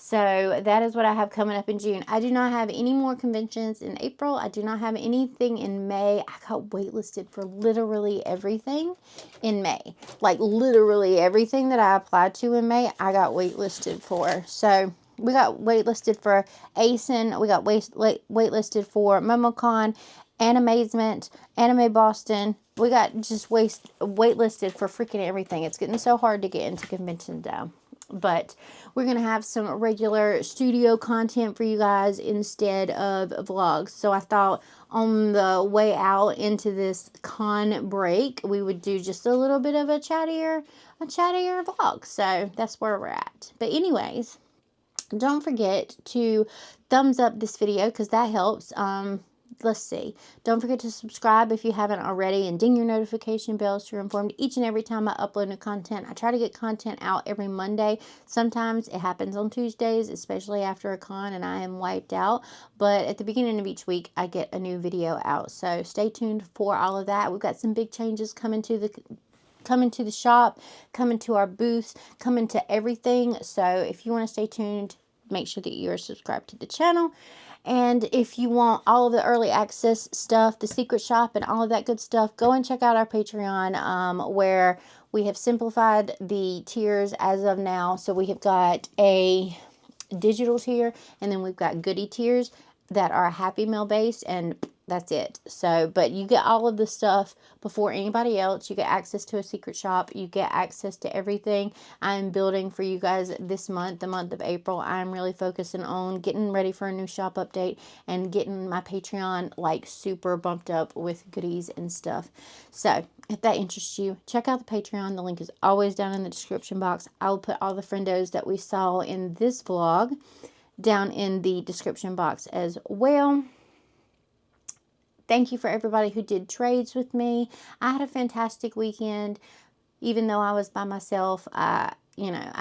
So that is what I have coming up in June. I do not have any more conventions in April. I do not have anything in May. I got waitlisted for literally everything in May. Like literally everything that I applied to in May, I got waitlisted for. So we got waitlisted for ASIN. We got waitlisted for MomoCon, Animazement, Anime Boston. We got just waitlisted for freaking everything. It's getting so hard to get into conventions now. But we're going to have some regular studio content for you guys instead of vlogs. So I thought on the way out into this con break, we would do just a little bit of a chattier vlog. So that's where we're at. But anyways, don't forget to thumbs up this video because that helps. Let's see. Don't forget to subscribe if you haven't already and ding your notification bells so you're informed each and every time I upload new content. I try to get content out every Monday. Sometimes it happens on Tuesdays, especially after a con and I am wiped out. But at the beginning of each week, I get a new video out. So stay tuned for all of that. We've got some big changes coming to the shop, coming to our booths, coming to everything. So if you want to stay tuned, make sure that you are subscribed to the channel. And if you want all of the early access stuff, the secret shop and all of that good stuff, go and check out our Patreon, where we have simplified the tiers as of now. So we have got a digital tier and then we've got goodie tiers that are Happy Meal based, and that's it. So, but you get all of the stuff before anybody else. You get access to a secret shop. You get access to everything I'm building for you guys this month, the month of April. I'm really focusing on getting ready for a new shop update and getting my Patreon like super bumped up with goodies and stuff. So if that interests you, check out the Patreon. The link is always down in the description box. I will put all the friendos that we saw in this vlog down in the description box as well. Thank you for everybody who did trades with me. I had a fantastic weekend. Even though I was by myself, I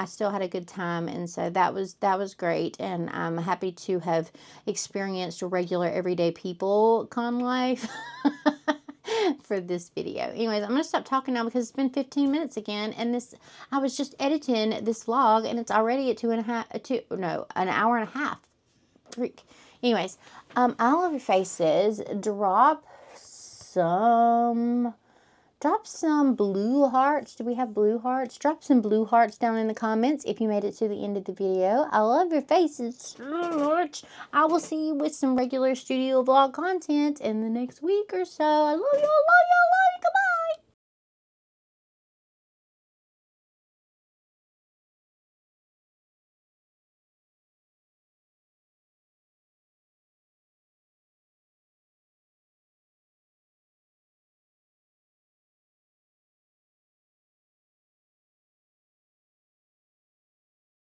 still had a good time, and so that was great, and I'm happy to have experienced a regular everyday people con life for this video. Anyways, I'm gonna stop talking now because it's been 15 minutes again, and I was just editing this vlog, and it's already at an hour and a half. Freak. Anyways, I love your faces. Drop some blue hearts. Do we have blue hearts? Drop some blue hearts down in the comments if you made it to the end of the video. I love your faces so much. I will see you with some regular studio vlog content in the next week or so. I love y'all, love y'all, love you. Goodbye.